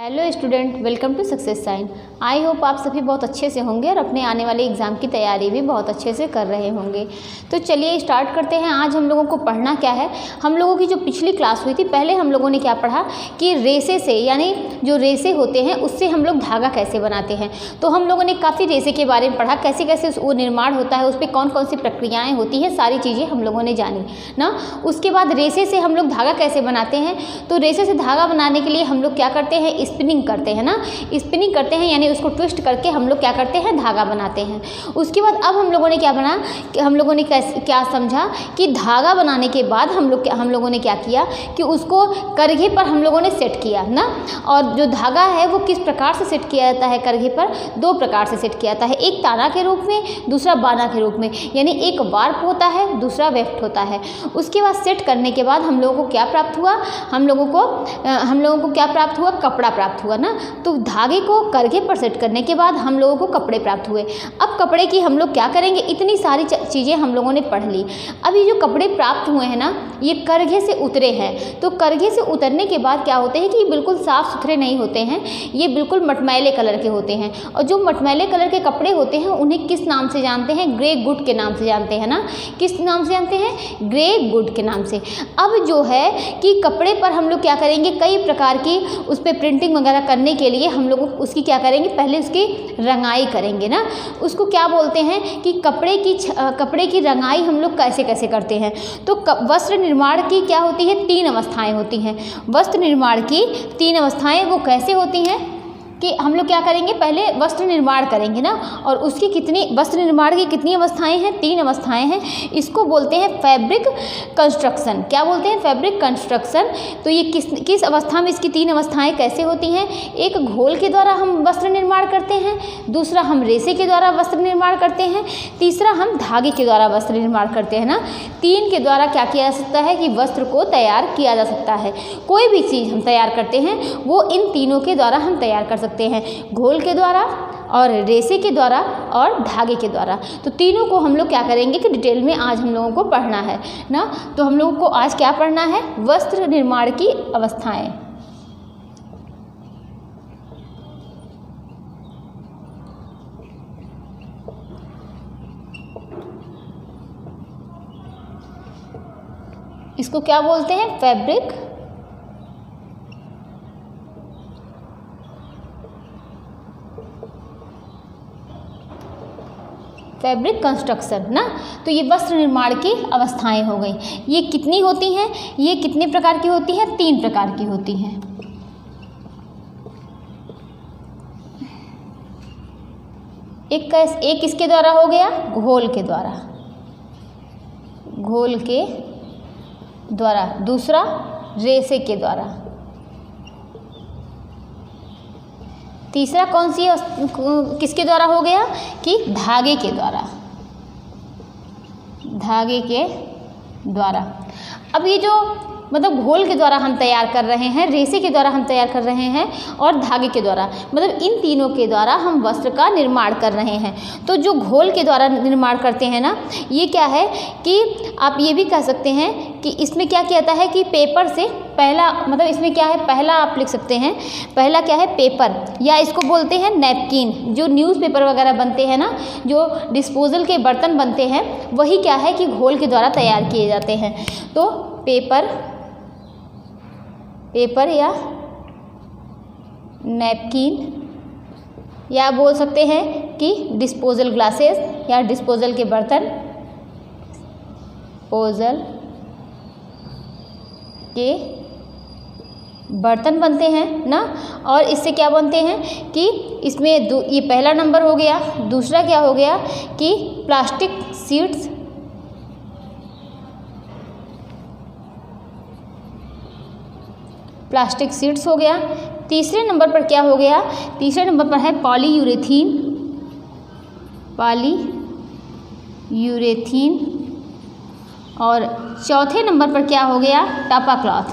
Hello student, welcome to success sign. I hope आप सभी बहुत अच्छे से होंगे और अपने आने वाले एग्ज़ाम की तैयारी भी बहुत अच्छे से कर रहे होंगे। तो चलिए स्टार्ट करते हैं। आज हम लोगों को पढ़ना क्या है। हम लोगों की जो पिछली क्लास हुई थी, पहले हम लोगों ने क्या पढ़ा कि रेसे से, यानी जो रेसे होते हैं उससे हम लोग धागा कैसे बनाते हैं। तो हम लोगों ने काफ़ी रेसे के बारे में पढ़ा, कैसे कैसे वो निर्माण होता है, उस पर कौन कौन सी प्रक्रियाएँ होती हैं, सारी चीज़ें हम लोगों ने जानी ना। उसके बाद रेसे से हम लोग धागा कैसे बनाते हैं। तो रेसे से धागा बनाने के लिए हम लोग क्या करते हैं, स्पिनिंग करते हैं ना। स्पिनिंग करते हैं यानी उसको ट्विस्ट करके हम लोग क्या करते हैं, धागा बनाते हैं। उसके बाद अब हम लोगों ने क्या बना कि हम लोगों ने क्या समझा कि धागा बनाने के बाद हम लोगों ने क्या किया कि उसको करघे पर हम लोगों ने सेट किया ना। और जो धागा है वो किस प्रकार से सेट किया जाता है करघे पर, दो प्रकार से सेट किया जाता है। एक ताना के रूप में, दूसरा बाना के रूप में, यानी एक वार्प होता है, दूसरा वेफ्ट होता है। उसके बाद सेट करने के बाद हम लोगों को क्या प्राप्त हुआ, हम लोगों को क्या प्राप्त हुआ, कपड़ा प्राप्त हुआ ना। तो धागे को करघे पर सेट करने के बाद हम लोगों को कपड़े प्राप्त हुए। अब कपड़े की हम लोग क्या करेंगे, इतनी सारी चीज़ें हम लोगों ने पढ़ ली। अब ये जो कपड़े प्राप्त हुए हैं ना, ये करघे से उतरे हैं। तो करघे से उतरने के बाद क्या होते हैं कि बिल्कुल साफ़ सुथरे नहीं होते हैं, ये बिल्कुल मटमैले कलर के होते हैं। और जो मटमैले कलर के कपड़े होते हैं उन्हें किस नाम से जानते हैं, ग्रे गुड के नाम से जानते हैं ना। किस नाम से जानते हैं, ग्रे गुड के नाम से। अब जो है कि कपड़े पर हम लोग क्या करेंगे, कई प्रकार की उस पर प्रिंटिंग वगैरह करने के लिए हम लोग उसकी क्या करेंगे, पहले उसकी रंगाई करेंगे ना। उसको क्या बोलते हैं कि कपड़े की रंगाई हम लोग कैसे कैसे करते हैं। तो वस्त्र निर्माण की क्या होती है, 3 अवस्थाएं होती हैं। वस्त्र निर्माण की 3 अवस्थाएं वो कैसे होती हैं कि हम लोग क्या करेंगे, पहले वस्त्र निर्माण करेंगे ना। और उसकी वस्त्र निर्माण की कितनी अवस्थाएं हैं, 3 अवस्थाएं हैं। इसको बोलते हैं फैब्रिक कंस्ट्रक्शन। क्या बोलते हैं, फैब्रिक कंस्ट्रक्शन। तो ये किस अवस्था में इसकी 3 अवस्थाएं कैसे होती हैं। एक घोल के द्वारा हम वस्त्र निर्माण करते हैं, दूसरा हम रेसे के द्वारा वस्त्र निर्माण करते हैं, तीसरा हम धागे के द्वारा वस्त्र निर्माण करते हैं ना। 3 के द्वारा क्या किया जा सकता है कि वस्त्र को तैयार किया जा सकता है। कोई भी चीज़ हम तैयार करते हैं वो इन तीनों के द्वारा हम तैयार कर सकते हैं, घोल के द्वारा और रेसे के द्वारा और धागे के द्वारा। तो तीनों को हम लोग क्या करेंगे कि डिटेल में आज हम लोगों को पढ़ना है ना। तो हम लोगों को आज क्या पढ़ना है, वस्त्र निर्माण की अवस्थाएं। इसको क्या बोलते हैं, फैब्रिक कंस्ट्रक्शन ना। तो ये वस्त्र निर्माण की अवस्थाएं हो गई। ये कितनी होती हैं, ये कितने प्रकार की होती हैं, 3 प्रकार की होती हैं। एक किसके द्वारा हो गया, घोल के द्वारा, दूसरा रेसे के द्वारा, तीसरा कौन सी किसके द्वारा हो गया कि धागे के द्वारा। अब ये जो मतलब घोल के द्वारा हम तैयार कर रहे हैं, रेसे के द्वारा हम तैयार कर रहे हैं और धागे के द्वारा, मतलब इन तीनों के द्वारा हम वस्त्र का निर्माण कर रहे हैं। तो जो घोल के द्वारा निर्माण करते हैं ना, ये क्या है कि आप ये भी कह सकते हैं कि इसमें क्या किया जाता है कि पेपर से पहला, मतलब इसमें क्या है, पहला आप लिख सकते हैं, पहला क्या है, पेपर, या इसको बोलते हैं नैपकिन। जो न्यूज़पेपर वगैरह बनते हैं ना, जो डिस्पोजल के बर्तन बनते हैं, वही क्या है कि घोल के द्वारा तैयार किए जाते हैं। तो पेपर या नैपकिन, या बोल सकते हैं कि डिस्पोजल ग्लासेस या डिस्पोजल के बर्तन, डिस्पोजल के बर्तन बनते हैं ना। और इससे क्या बनते हैं कि इसमें ये पहला नंबर हो गया। दूसरा क्या हो गया कि प्लास्टिक शीट्स हो गया। तीसरे नंबर पर क्या हो गया, तीसरे नंबर पर है पॉलीयूरेथीन। और चौथे नंबर पर क्या हो गया, टापा क्लॉथ।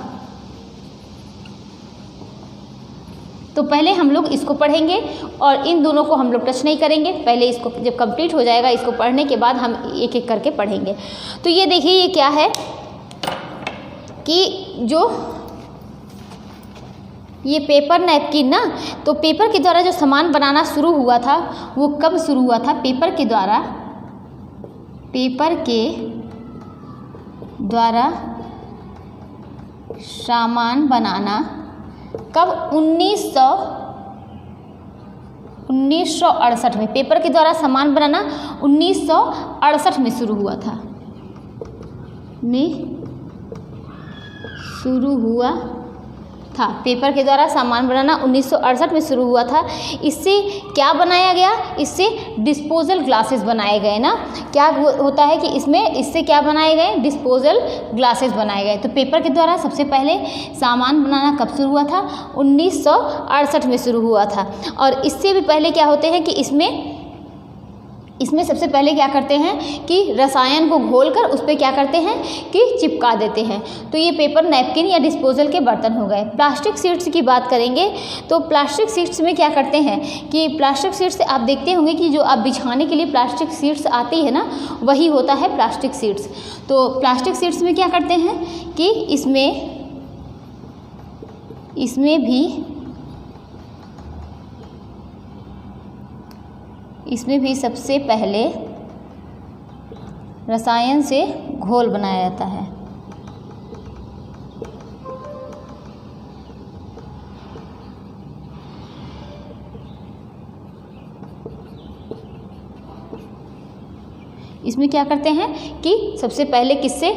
तो पहले हम लोग इसको पढ़ेंगे और इन दोनों को हम लोग टच नहीं करेंगे। पहले इसको जब कंप्लीट हो जाएगा, इसको पढ़ने के बाद हम एक एक करके पढ़ेंगे। तो ये देखिए, ये क्या है कि जो ये पेपर नैपकिन ना, तो पेपर के द्वारा जो सामान बनाना शुरू हुआ था वो कब शुरू हुआ था? पेपर के द्वारा सामान बनाना कब? 1968 में। पेपर के द्वारा सामान बनाना 1968 में शुरू हुआ था, पेपर के द्वारा सामान बनाना 1968 में शुरू हुआ था। इससे क्या बनाया गया? इससे डिस्पोजल ग्लासेस बनाए गए ना। क्या होता है कि इससे क्या बनाए गए? डिस्पोजल ग्लासेस बनाए गए। तो पेपर के द्वारा सबसे पहले सामान बनाना कब शुरू हुआ था? 1968 में शुरू हुआ था। और इससे भी पहले क्या होते हैं कि इसमें सबसे पहले क्या करते हैं कि रसायन को घोलकर उस पर क्या करते हैं कि चिपका देते हैं। तो ये पेपर नैपकिन या डिस्पोजल के बर्तन हो गए। प्लास्टिक शीट्स की बात करेंगे तो प्लास्टिक शीट्स में क्या करते हैं कि प्लास्टिक शीट्स आप देखते होंगे कि जो आप बिछाने के लिए प्लास्टिक शीट्स आती है ना, वही होता है प्लास्टिक शीट्स। तो प्लास्टिक शीट्स में क्या करते हैं कि इसमें भी सबसे पहले रसायन से घोल बनाया जाता है। इसमें क्या करते हैं कि सबसे पहले किससे?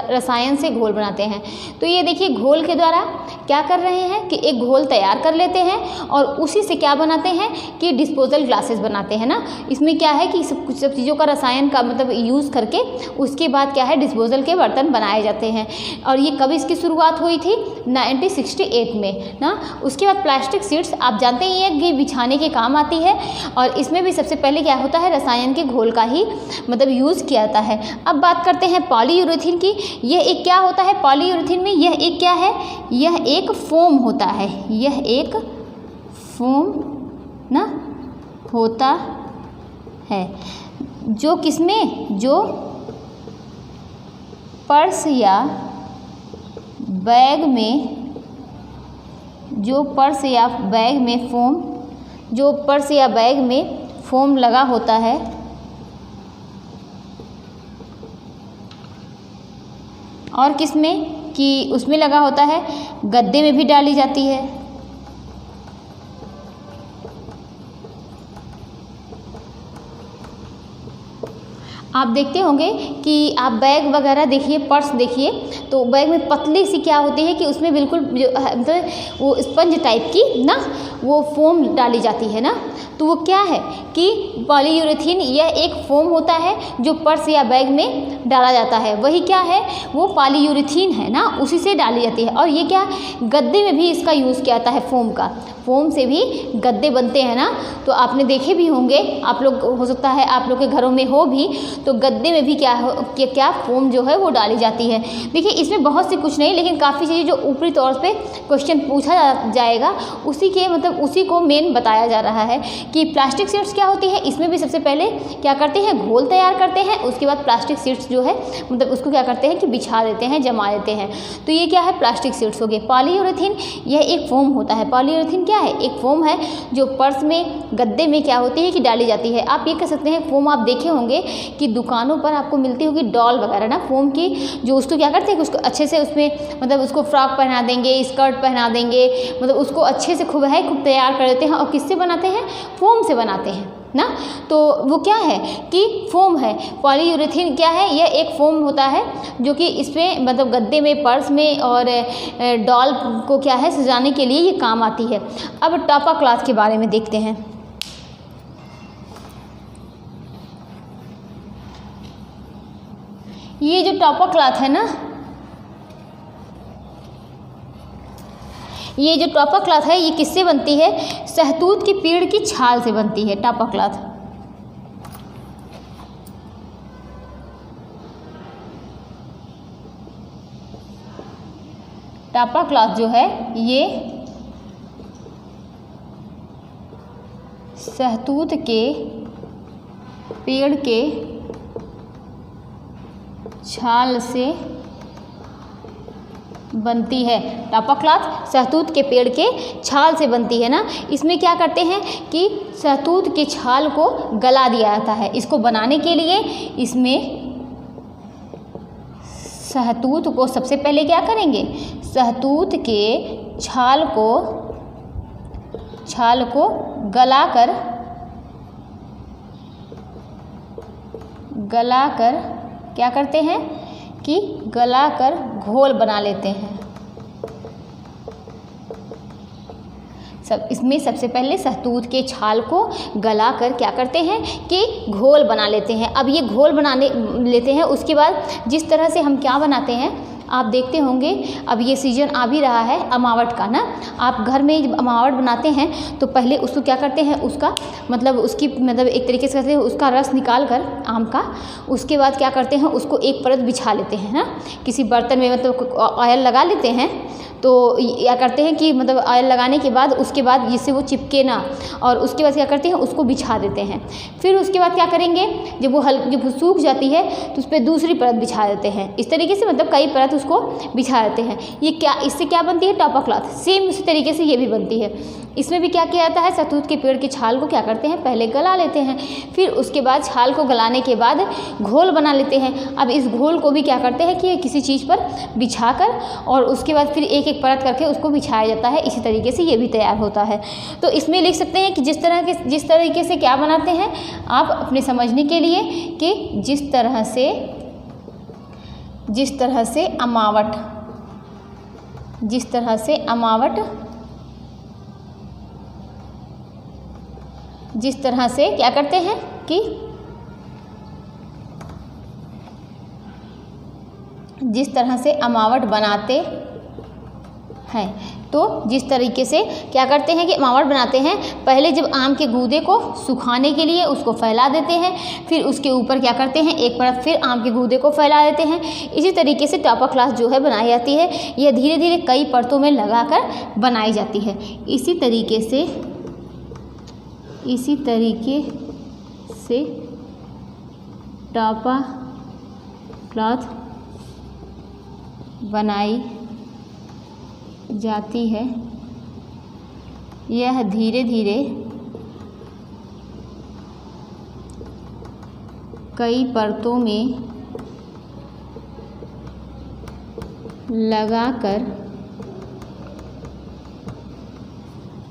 रसायन से घोल बनाते हैं। तो ये देखिए घोल के द्वारा क्या कर रहे हैं कि एक घोल तैयार कर लेते हैं और उसी से क्या बनाते हैं कि डिस्पोजल ग्लासेस बनाते हैं ना। इसमें क्या है कि सब चीज़ों का रसायन का मतलब यूज़ करके उसके बाद क्या है डिस्पोजल के बर्तन बनाए जाते हैं। और ये कब इसकी शुरुआत हुई थी? 1968 में ना। उसके बाद प्लास्टिक शीट्स आप जानते ही हैं कि बिछाने के काम आती है और इसमें भी सबसे पहले क्या होता है रसायन के घोल का ही मतलब यूज़ किया जाता है। अब बात करते हैं पॉलीयूरेथीन की। यह एक क्या होता है? पॉलीयूरेथीन में यह एक क्या है? यह एक फोम होता है। यह एक फोम ना होता है जो किसमें? जो पर्स या बैग में फोम लगा होता है और किसमें कि उसमें लगा होता है गद्दे में भी डाली जाती है। आप देखते होंगे कि आप बैग वगैरह देखिए, पर्स देखिए, तो बैग में पतली सी क्या होती है कि उसमें बिल्कुल मतलब वो स्पंज टाइप की ना वो फोम डाली जाती है ना। तो वो क्या है कि पॉलीयूरेथीन यह एक फोम होता है जो पर्स या बैग में डाला जाता है। वही क्या है? वो पॉलीयूरेथीन है ना, उसी से डाली जाती है। और ये क्या गद्दे में भी इसका यूज़ किया जाता है फोम का। फोम से भी गद्दे बनते हैं ना। तो आपने देखे भी होंगे, आप लोग हो सकता है आप लोग के घरों में हो भी, तो गद्दे में भी क्या फोम जो है वो डाली जाती है। देखिए इसमें बहुत सी कुछ नहीं, लेकिन काफ़ी चीज़ें जो ऊपरी तौर पे क्वेश्चन पूछा जाएगा उसी के मतलब उसी को मेन बताया जा रहा है कि प्लास्टिक शीट्स क्या होती है। इसमें भी सबसे पहले क्या करते हैं? घोल तैयार करते हैं। उसके बाद प्लास्टिक शीट्स जो है मतलब उसको क्या करते हैं कि बिछा देते हैं, जमा देते हैं। तो ये क्या है? प्लास्टिक शीट्स हो गए। पॉलीयूरेथीन यह एक फोम होता है। पॉलीयूरेथीन क्या है? एक फोम है जो पर्स में गद्दे में क्या होती है कि डाली जाती है। आप ये कह सकते हैं फोम आप देखे होंगे कि दुकानों पर आपको मिलती होगी डॉल वगैरह ना फोम की, जो उसको क्या करते हैं कि उसको अच्छे से उसमें मतलब उसको फ्रॉक पहना देंगे, स्कर्ट पहना देंगे, मतलब उसको अच्छे से खूब तैयार कर देते हैं। और किससे बनाते हैं? फोम से बनाते हैं ना। तो वो क्या है कि फोम है। पॉलीयूरेथीन क्या है? यह एक फोम होता है जो कि इसमें मतलब गद्दे में, पर्स में और डॉल को क्या है सजाने के लिए ये काम आती है। अब टॉपा क्लॉथ के बारे में देखते हैं। ये जो टॉपा क्लॉथ है ना, ये जो टॉपा क्लॉथ है ये किससे बनती है? शहतूत के पेड़ की छाल से बनती है टॉपा क्लॉथ। टॉपा क्लॉथ जो है ये शहतूत के पेड़ के छाल से बनती है। टापा क्लॉथ शहतूत के पेड़ के छाल से बनती है ना। इसमें क्या करते हैं कि शहतूत के छाल को गला दिया जाता है। इसको बनाने के लिए इसमें शहतूत को सबसे पहले क्या करेंगे, शहतूत के छाल को गलाकर क्या करते हैं कि गलाकर घोल बना लेते हैं। इसमें सबसे पहले शहतूत के छाल को गलाकर क्या करते हैं कि घोल बना लेते हैं। अब ये घोल बनाने लेते हैं, उसके बाद जिस तरह से हम क्या बनाते हैं आप देखते होंगे, अब ये सीजन आ भी रहा है अमावट का ना। आप घर में जब अमावट बनाते हैं तो पहले उसको क्या करते हैं, उसका मतलब उसकी मतलब एक तरीके से कहते हैं उसका रस निकाल कर आम का, उसके बाद क्या करते हैं उसको एक परत बिछा लेते हैं ना किसी बर्तन में, मतलब ऑयल लगा लेते हैं। तो क्या करते हैं कि मतलब ऑयल लगाने के बाद उसके बाद जिससे वो चिपके ना, और उसके बाद क्या करते हैं उसको बिछा देते हैं। फिर उसके बाद क्या करेंगे, जब वो सूख जाती है तो उस पर दूसरी परत बिछा देते हैं। इस तरीके से मतलब कई परत उसको बिछा देते हैं। ये क्या, इससे क्या बनती है, टापा क्लॉथ। सेम उसी तरीके से ये भी बनती है। इसमें भी क्या किया जाता है, शहतूत के पेड़ के छाल को क्या करते हैं पहले गला लेते हैं, फिर उसके बाद छाल को गलाने के बाद घोल बना लेते हैं। अब इस घोल को भी क्या करते हैं कि किसी चीज़ पर बिछाकर और उसके बाद फिर एक एक परत करके उसको बिछाया जाता है। इसी तरीके से ये भी तैयार होता है। तो इसमें लिख सकते हैं कि जिस तरीके से क्या बनाते हैं आप अपने समझने के लिए कि जिस तरह से क्या करते हैं कि जिस तरह से अमावट बनाते हैं, तो जिस तरीके से क्या करते हैं कि अमावट बनाते हैं, पहले जब आम के गूदे को सुखाने के लिए उसको फैला देते हैं, फिर उसके ऊपर क्या करते हैं एक परत फिर आम के गूदे को फैला देते हैं। इसी तरीके से टापा क्लॉथ जो है बनाई जाती है। यह धीरे धीरे कई परतों में लगाकर बनाई जाती है। इसी तरीके से टापा क्लॉथ बनाई जाती है। यह धीरे धीरे कई परतों में लगाकर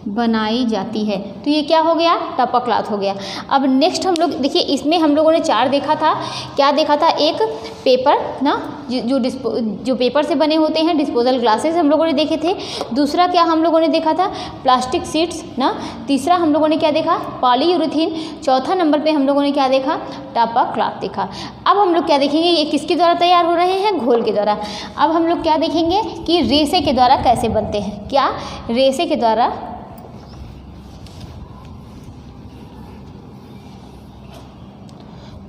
बनाई जाती है। तो ये क्या हो गया, टापा क्लॉथ हो गया। अब नेक्स्ट हम लोग देखिए, इसमें हम लोगों ने 4 देखा था। क्या देखा था, एक पेपर ना जो पेपर से बने होते हैं, डिस्पोजल ग्लासेस हम लोगों ने देखे थे। दूसरा क्या हम लोगों ने देखा था, प्लास्टिक शीट्स ना। तीसरा हम लोगों ने क्या देखा, पॉलीयूरेथीन। चौथा नंबर पे हम लोगों ने क्या देखा, टापा क्लॉथ देखा। अब हम लोग क्या देखेंगे, ये किसके द्वारा तैयार हो रहे हैं, घोल के द्वारा। अब हम लोग क्या देखेंगे कि रेशे के द्वारा कैसे बनते हैं। क्या, रेशे के द्वारा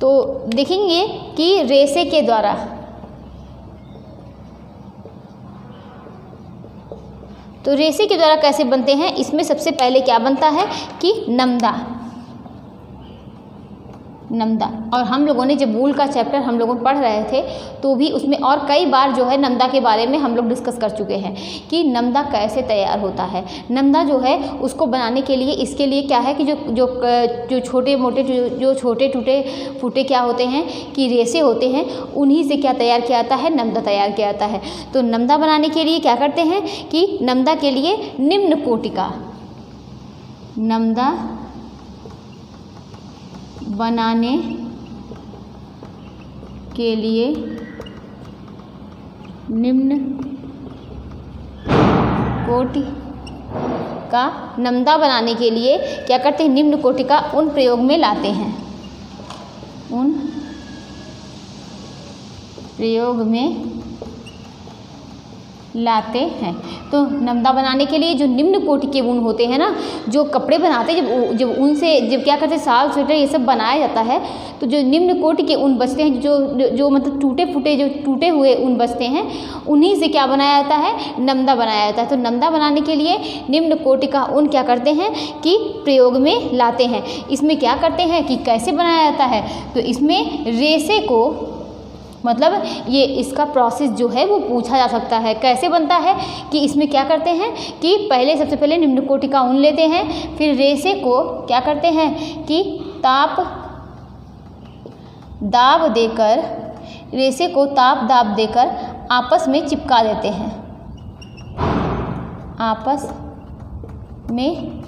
तो देखेंगे कि रेशे के द्वारा कैसे बनते हैं। इसमें सबसे पहले क्या बनता है कि नमदा। और हम लोगों ने जब वूल का चैप्टर हम लोगों पढ़ रहे थे तो भी उसमें और कई बार जो है नमदा के बारे में हम लोग डिस्कस कर चुके हैं कि नमदा कैसे तैयार होता है। नमदा जो है उसको बनाने के लिए, इसके लिए क्या है कि जो छोटे मोटे जो छोटे टूटे फूटे क्या होते हैं कि रेशे होते हैं, उन्हीं से क्या तैयार किया जाता है, नमदा तैयार किया जाता है। तो नमदा बनाने के लिए क्या करते हैं कि नमदा के लिए निम्न कोटिका, नमदा बनाने के लिए निम्न कोटि का, नमदा बनाने के लिए क्या करते हैं, निम्न कोटि का उन प्रयोग में लाते हैं, उन प्रयोग में लाते हैं। तो नमदा बनाने के लिए जो निम्न कोटि के ऊन होते हैं ना, जो कपड़े बनाते हैं, जब ऊन से जब क्या करते हैं शाल स्वेटर ये सब बनाया जाता है, तो जो निम्न कोटि के ऊन बचते हैं, जो मतलब टूटे हुए ऊन बचते हैं, उन्हीं से क्या बनाया जाता है, नमदा बनाया जाता है। तो नमदा बनाने के लिए निम्न कोटि का ऊन क्या करते हैं कि प्रयोग में लाते हैं। इसमें क्या करते हैं कि कैसे बनाया जाता है, तो इसमें रेशे को मतलब ये इसका प्रोसेस जो है वो पूछा जा सकता है। कैसे बनता है कि इसमें क्या करते हैं कि पहले सबसे पहले निम्न कोटि का ऊन लेते हैं, फिर रेशे को क्या करते हैं कि दाब देकर, रेशे को दाब देकर आपस में चिपका देते हैं, आपस में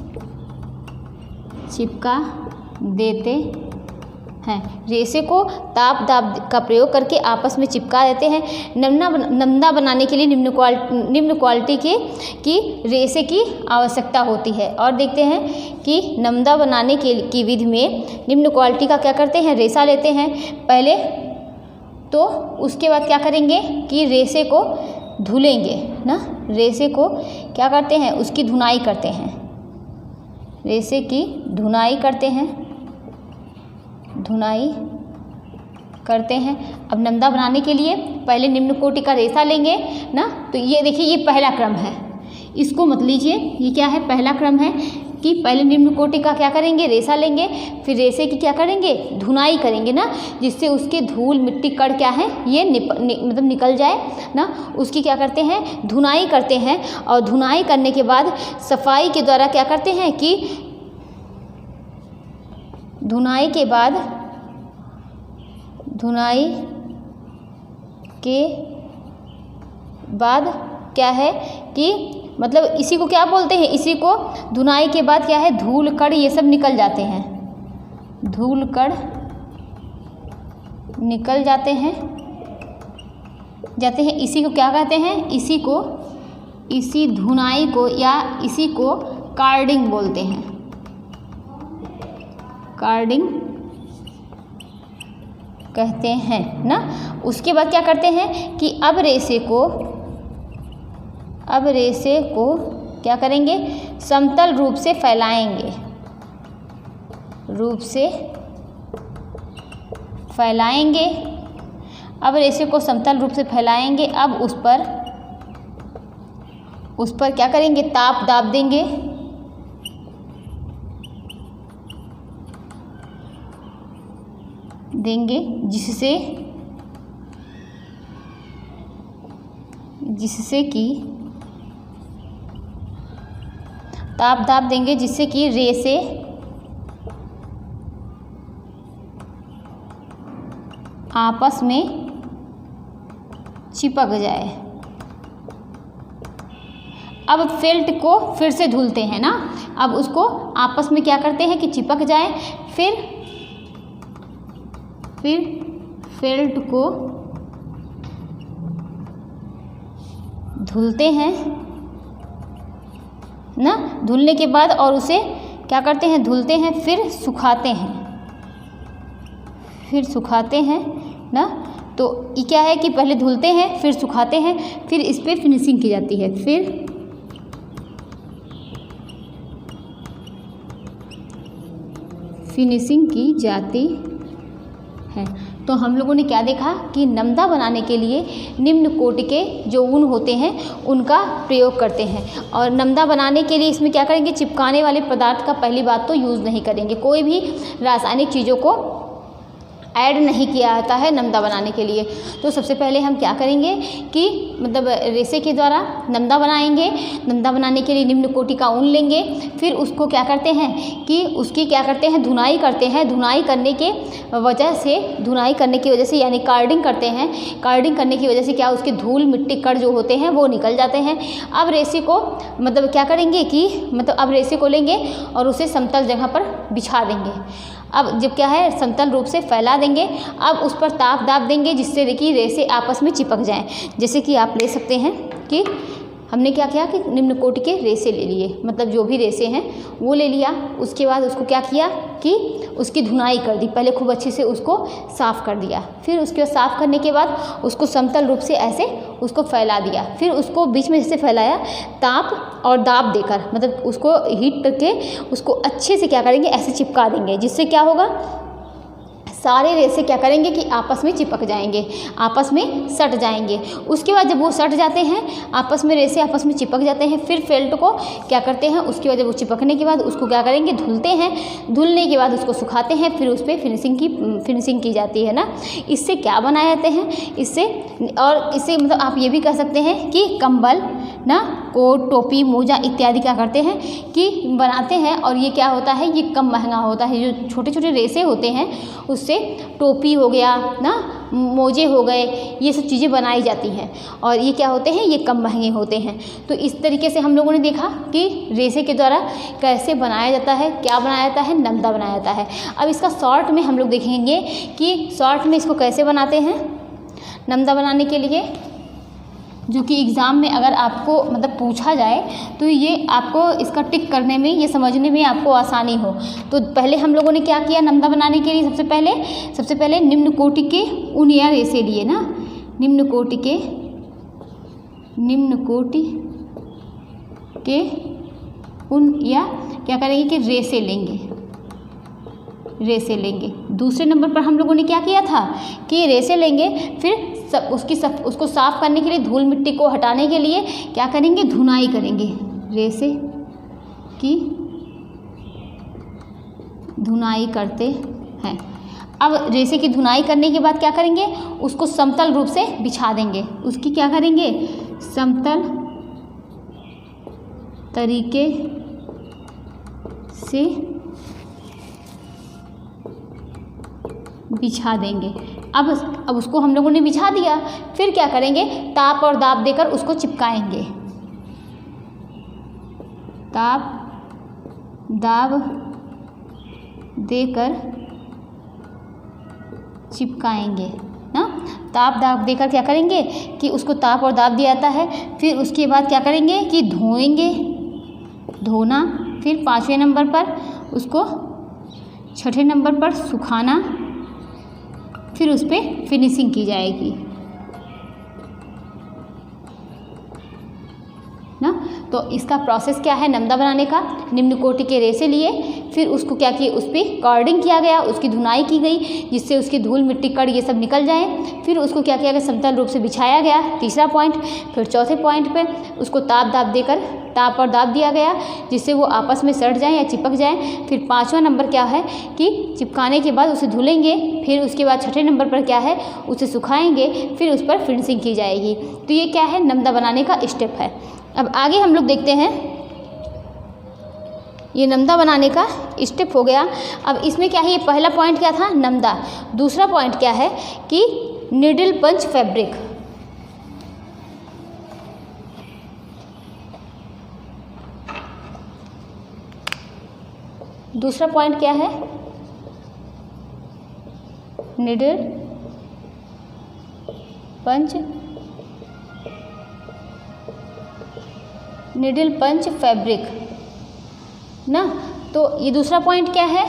चिपका देते हैं। रेशे को दाब का प्रयोग करके आपस में चिपका देते हैं। नमदा बनाने के लिए निम्न क्वालिटी की रेशे की आवश्यकता होती है। और देखते हैं कि नमदा बनाने की विधि में निम्न क्वालिटी का क्या करते हैं, रेशा लेते हैं पहले, तो उसके बाद क्या करेंगे कि रेशे को धुलेंगे ना, रेशे को क्या करते हैं, उसकी धुनाई करते हैं, रेशे की धुनाई करते हैं, अब नमदा बनाने के लिए पहले निम्न कोटि का रेशा लेंगे ना, तो ये देखिए ये पहला क्रम है, इसको मत लीजिए, ये क्या है, पहला क्रम है कि पहले निम्न कोटि का क्या करेंगे, रेशा लेंगे, फिर रेशे की क्या करेंगे, धुनाई करेंगे ना, जिससे उसके धूल मिट्टी कण क्या है ये मतलब निकल जाए ना, उसकी क्या करते हैं, धुनाई करते हैं। और धुनाई करने के बाद सफाई के द्वारा क्या करते हैं कि धुनाई के बाद क्या है कि मतलब इसी को क्या बोलते हैं, इसी को धुनाई के बाद क्या है, धूल कण ये सब निकल जाते हैं, धूल कण निकल जाते हैं, इसी को क्या कहते हैं, इसी धुनाई को या इसी को कार्डिंग बोलते हैं, कार्डिंग कहते हैं ना। उसके बाद क्या करते हैं कि अब रेशे को क्या करेंगे, समतल रूप से फैलाएंगे, अब रेशे को समतल रूप से फैलाएंगे। अब उस पर क्या करेंगे, ताप दाब देंगे, जिससे कि ताप दाब देंगे, जिससे कि रेशे आपस में चिपक जाए। अब फेल्ट को फिर से धुलते हैं ना, अब उसको आपस में क्या करते हैं कि चिपक जाए, फिर फेल्ट को धुलते हैं ना, धुलने के बाद और उसे क्या करते हैं, धुलते हैं, फिर सुखाते हैं ना। तो ये क्या है कि पहले धुलते हैं, फिर सुखाते हैं, फिर इस पर फिनिशिंग की जाती है, फिर फिनिशिंग की जाती है। तो हम लोगों ने क्या देखा कि नमदा बनाने के लिए निम्न कोटि के जो ऊन होते हैं उनका प्रयोग करते हैं। और नमदा बनाने के लिए इसमें क्या करेंगे, चिपकाने वाले पदार्थ का पहली बात तो यूज़ नहीं करेंगे, कोई भी रासायनिक चीज़ों को ऐड नहीं किया जाता है नमदा बनाने के लिए। तो सबसे पहले हम क्या करेंगे कि मतलब रेशे के द्वारा नमदा बनाएंगे। नमदा बनाने के लिए निम्न कोटि का ऊन लेंगे, फिर उसको क्या करते हैं कि उसकी क्या करते हैं, धुनाई करते हैं। धुनाई करने की वजह से यानी कार्डिंग करते हैं। कार्डिंग करने की वजह से क्या, उसके धूल मिट्टी कण जो होते हैं वो निकल जाते हैं। अब रेशे को मतलब क्या करेंगे कि मतलब अब रेशे को लेंगे और उसे समतल जगह पर बिछा देंगे। अब जब क्या है, समतल रूप से फैला देंगे। अब उस पर ताप दाब देंगे, जिससे कि रेशे आपस में चिपक जाएं। जैसे कि आप ले सकते हैं कि हमने क्या किया कि निम्न कोटि के रेशे ले लिए, मतलब जो भी रेशे हैं वो ले लिया। उसके बाद उसको क्या किया कि उसकी धुनाई कर दी, पहले खूब अच्छे से उसको साफ़ कर दिया। फिर उसके बाद साफ़ करने के बाद उसको समतल रूप से ऐसे उसको फैला दिया। फिर उसको बीच में जैसे फैलाया, ताप और दाब देकर, मतलब उसको हीट करके उसको अच्छे से क्या करेंगे, ऐसे चिपका देंगे, जिससे क्या होगा, सारे रेसे क्या करेंगे कि आपस में चिपक जाएंगे, आपस में सट जाएंगे। उसके बाद जब वो सट जाते हैं, आपस में रेसे आपस में चिपक जाते हैं, फिर फेल्ट को क्या करते हैं, उसके बाद जब वो चिपकने के बाद उसको क्या करेंगे, धुलते हैं। धुलने के बाद उसको सुखाते हैं, फिर उस पर फिनिशिंग की जाती है ना। इससे क्या बनाए जाते हैं, इससे मतलब आप ये भी कह सकते हैं कि कंबल ना, कोट, टोपी, मोजा इत्यादि क्या करते हैं कि बनाते हैं। और ये क्या होता है, ये कम महंगा होता है। जो छोटे छोटे रेसे होते हैं उससे टोपी हो गया ना, मोजे हो गए, ये सब चीज़ें बनाई जाती हैं। और ये क्या होते हैं, ये कम महंगे होते हैं। तो इस तरीके से हम लोगों ने देखा कि रेसे के द्वारा कैसे बनाया जाता है, क्या बनाया जाता है, नमदा बनाया जाता है। अब इसका शॉर्ट में हम लोग देखेंगे कि शॉर्ट में इसको कैसे बनाते हैं नमदा बनाने के लिए, जो कि एग्ज़ाम में अगर आपको मतलब पूछा जाए तो ये आपको इसका टिक करने में, ये समझने में आपको आसानी हो। तो पहले हम लोगों ने क्या किया नमदा बनाने के लिए, सबसे पहले निम्न कोटि के ऊन या रेसे लिए ना, निम्न कोटि के ऊन या क्या करेंगे कि रेसे लेंगे। दूसरे नंबर पर हम लोगों ने क्या किया था कि रेसे लेंगे, फिर उसको साफ़ करने के लिए, धूल मिट्टी को हटाने के लिए क्या करेंगे, धुनाई करेंगे। रेसे की धुनाई करते हैं। अब रेसे की धुनाई करने के बाद क्या करेंगे, उसको समतल रूप से बिछा देंगे। उसकी क्या करेंगे, समतल तरीके से बिछा देंगे। अब उसको हम लोगों ने बिछा दिया, फिर क्या करेंगे, ताप और दाब देकर उसको चिपकाएंगे। ताप दाब देकर चिपकाएंगे ना। ताप दाब देकर क्या करेंगे कि उसको ताप और दाब दिया जाता है। फिर उसके बाद क्या करेंगे कि धोना, फिर 5वें नंबर पर उसको, 6ठे नंबर पर सुखाना, फिर उस पर फिनिशिंग की जाएगी ना। तो इसका प्रोसेस क्या है नमदा बनाने का, निम्न कोटि के रेसे लिए, फिर उसको क्या किया, उस पर कार्डिंग किया गया, उसकी धुनाई की गई जिससे उसकी धूल मिट्टी कण ये सब निकल जाए। फिर उसको क्या किया गया, समतल रूप से बिछाया गया, तीसरा पॉइंट। फिर चौथे पॉइंट पे उसको ताप और दाब दिया गया जिससे वो आपस में सट जाएं या चिपक जाएं। फिर 5वां नंबर क्या है कि चिपकाने के बाद उसे धुलेंगे। फिर उसके बाद 6ठे नंबर पर क्या है, उसे सुखाएंगे, फिर उस पर फिनिशिंग की जाएगी। तो ये क्या है, नमदा बनाने का स्टेप है। अब आगे हम लोग देखते हैं, ये नमदा बनाने का स्टेप हो गया। अब इसमें क्या है, ये पहला पॉइंट क्या था, नमदा। दूसरा पॉइंट क्या है कि नीडल पंच फैब्रिक। दूसरा पॉइंट क्या है, नीडल पंच फैब्रिक ना। तो ये दूसरा पॉइंट क्या है,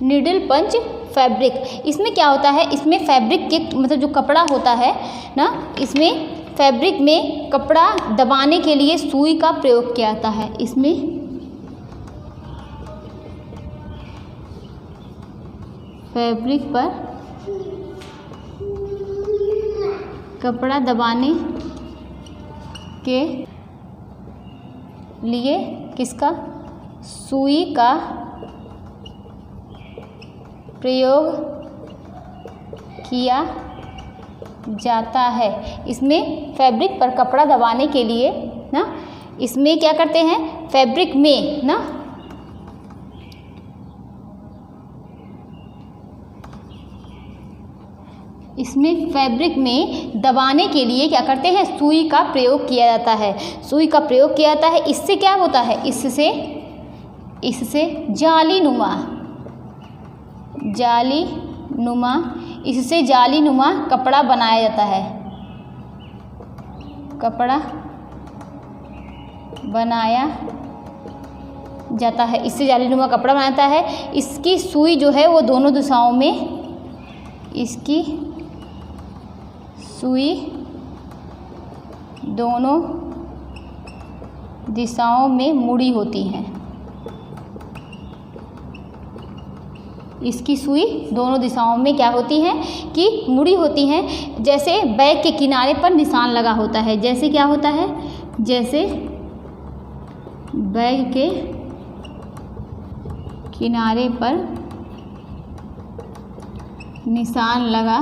नीडल पंच फैब्रिक। इसमें क्या होता है, इसमें फैब्रिक के मतलब जो कपड़ा होता है ना, इसमें फैब्रिक में कपड़ा दबाने के लिए सुई का प्रयोग किया जाता है। इसमें फैब्रिक पर कपड़ा दबाने के लिए किसका, सुई का प्रयोग किया जाता है। इसमें फैब्रिक पर कपड़ा दबाने के लिए ना, इसमें क्या करते हैं, फैब्रिक में ना, इसमें फैब्रिक में दबाने के लिए क्या करते हैं, सुई का प्रयोग किया जाता है। सुई का प्रयोग किया जाता है। इससे क्या होता है, इससे जालीनुमा कपड़ा बनाया जाता है। कपड़ा बनाया जाता है, इससे जालीनुमा कपड़ा बनाता है। इसकी सुई जो है वो दोनों दिशाओं में, इसकी सुई दोनों दिशाओं में मुड़ी होती है। इसकी सुई दोनों दिशाओं में क्या होती है कि मुड़ी होती हैं। जैसे बैग के किनारे पर निशान लगा होता है, जैसे क्या होता है, जैसे बैग के किनारे पर निशान लगा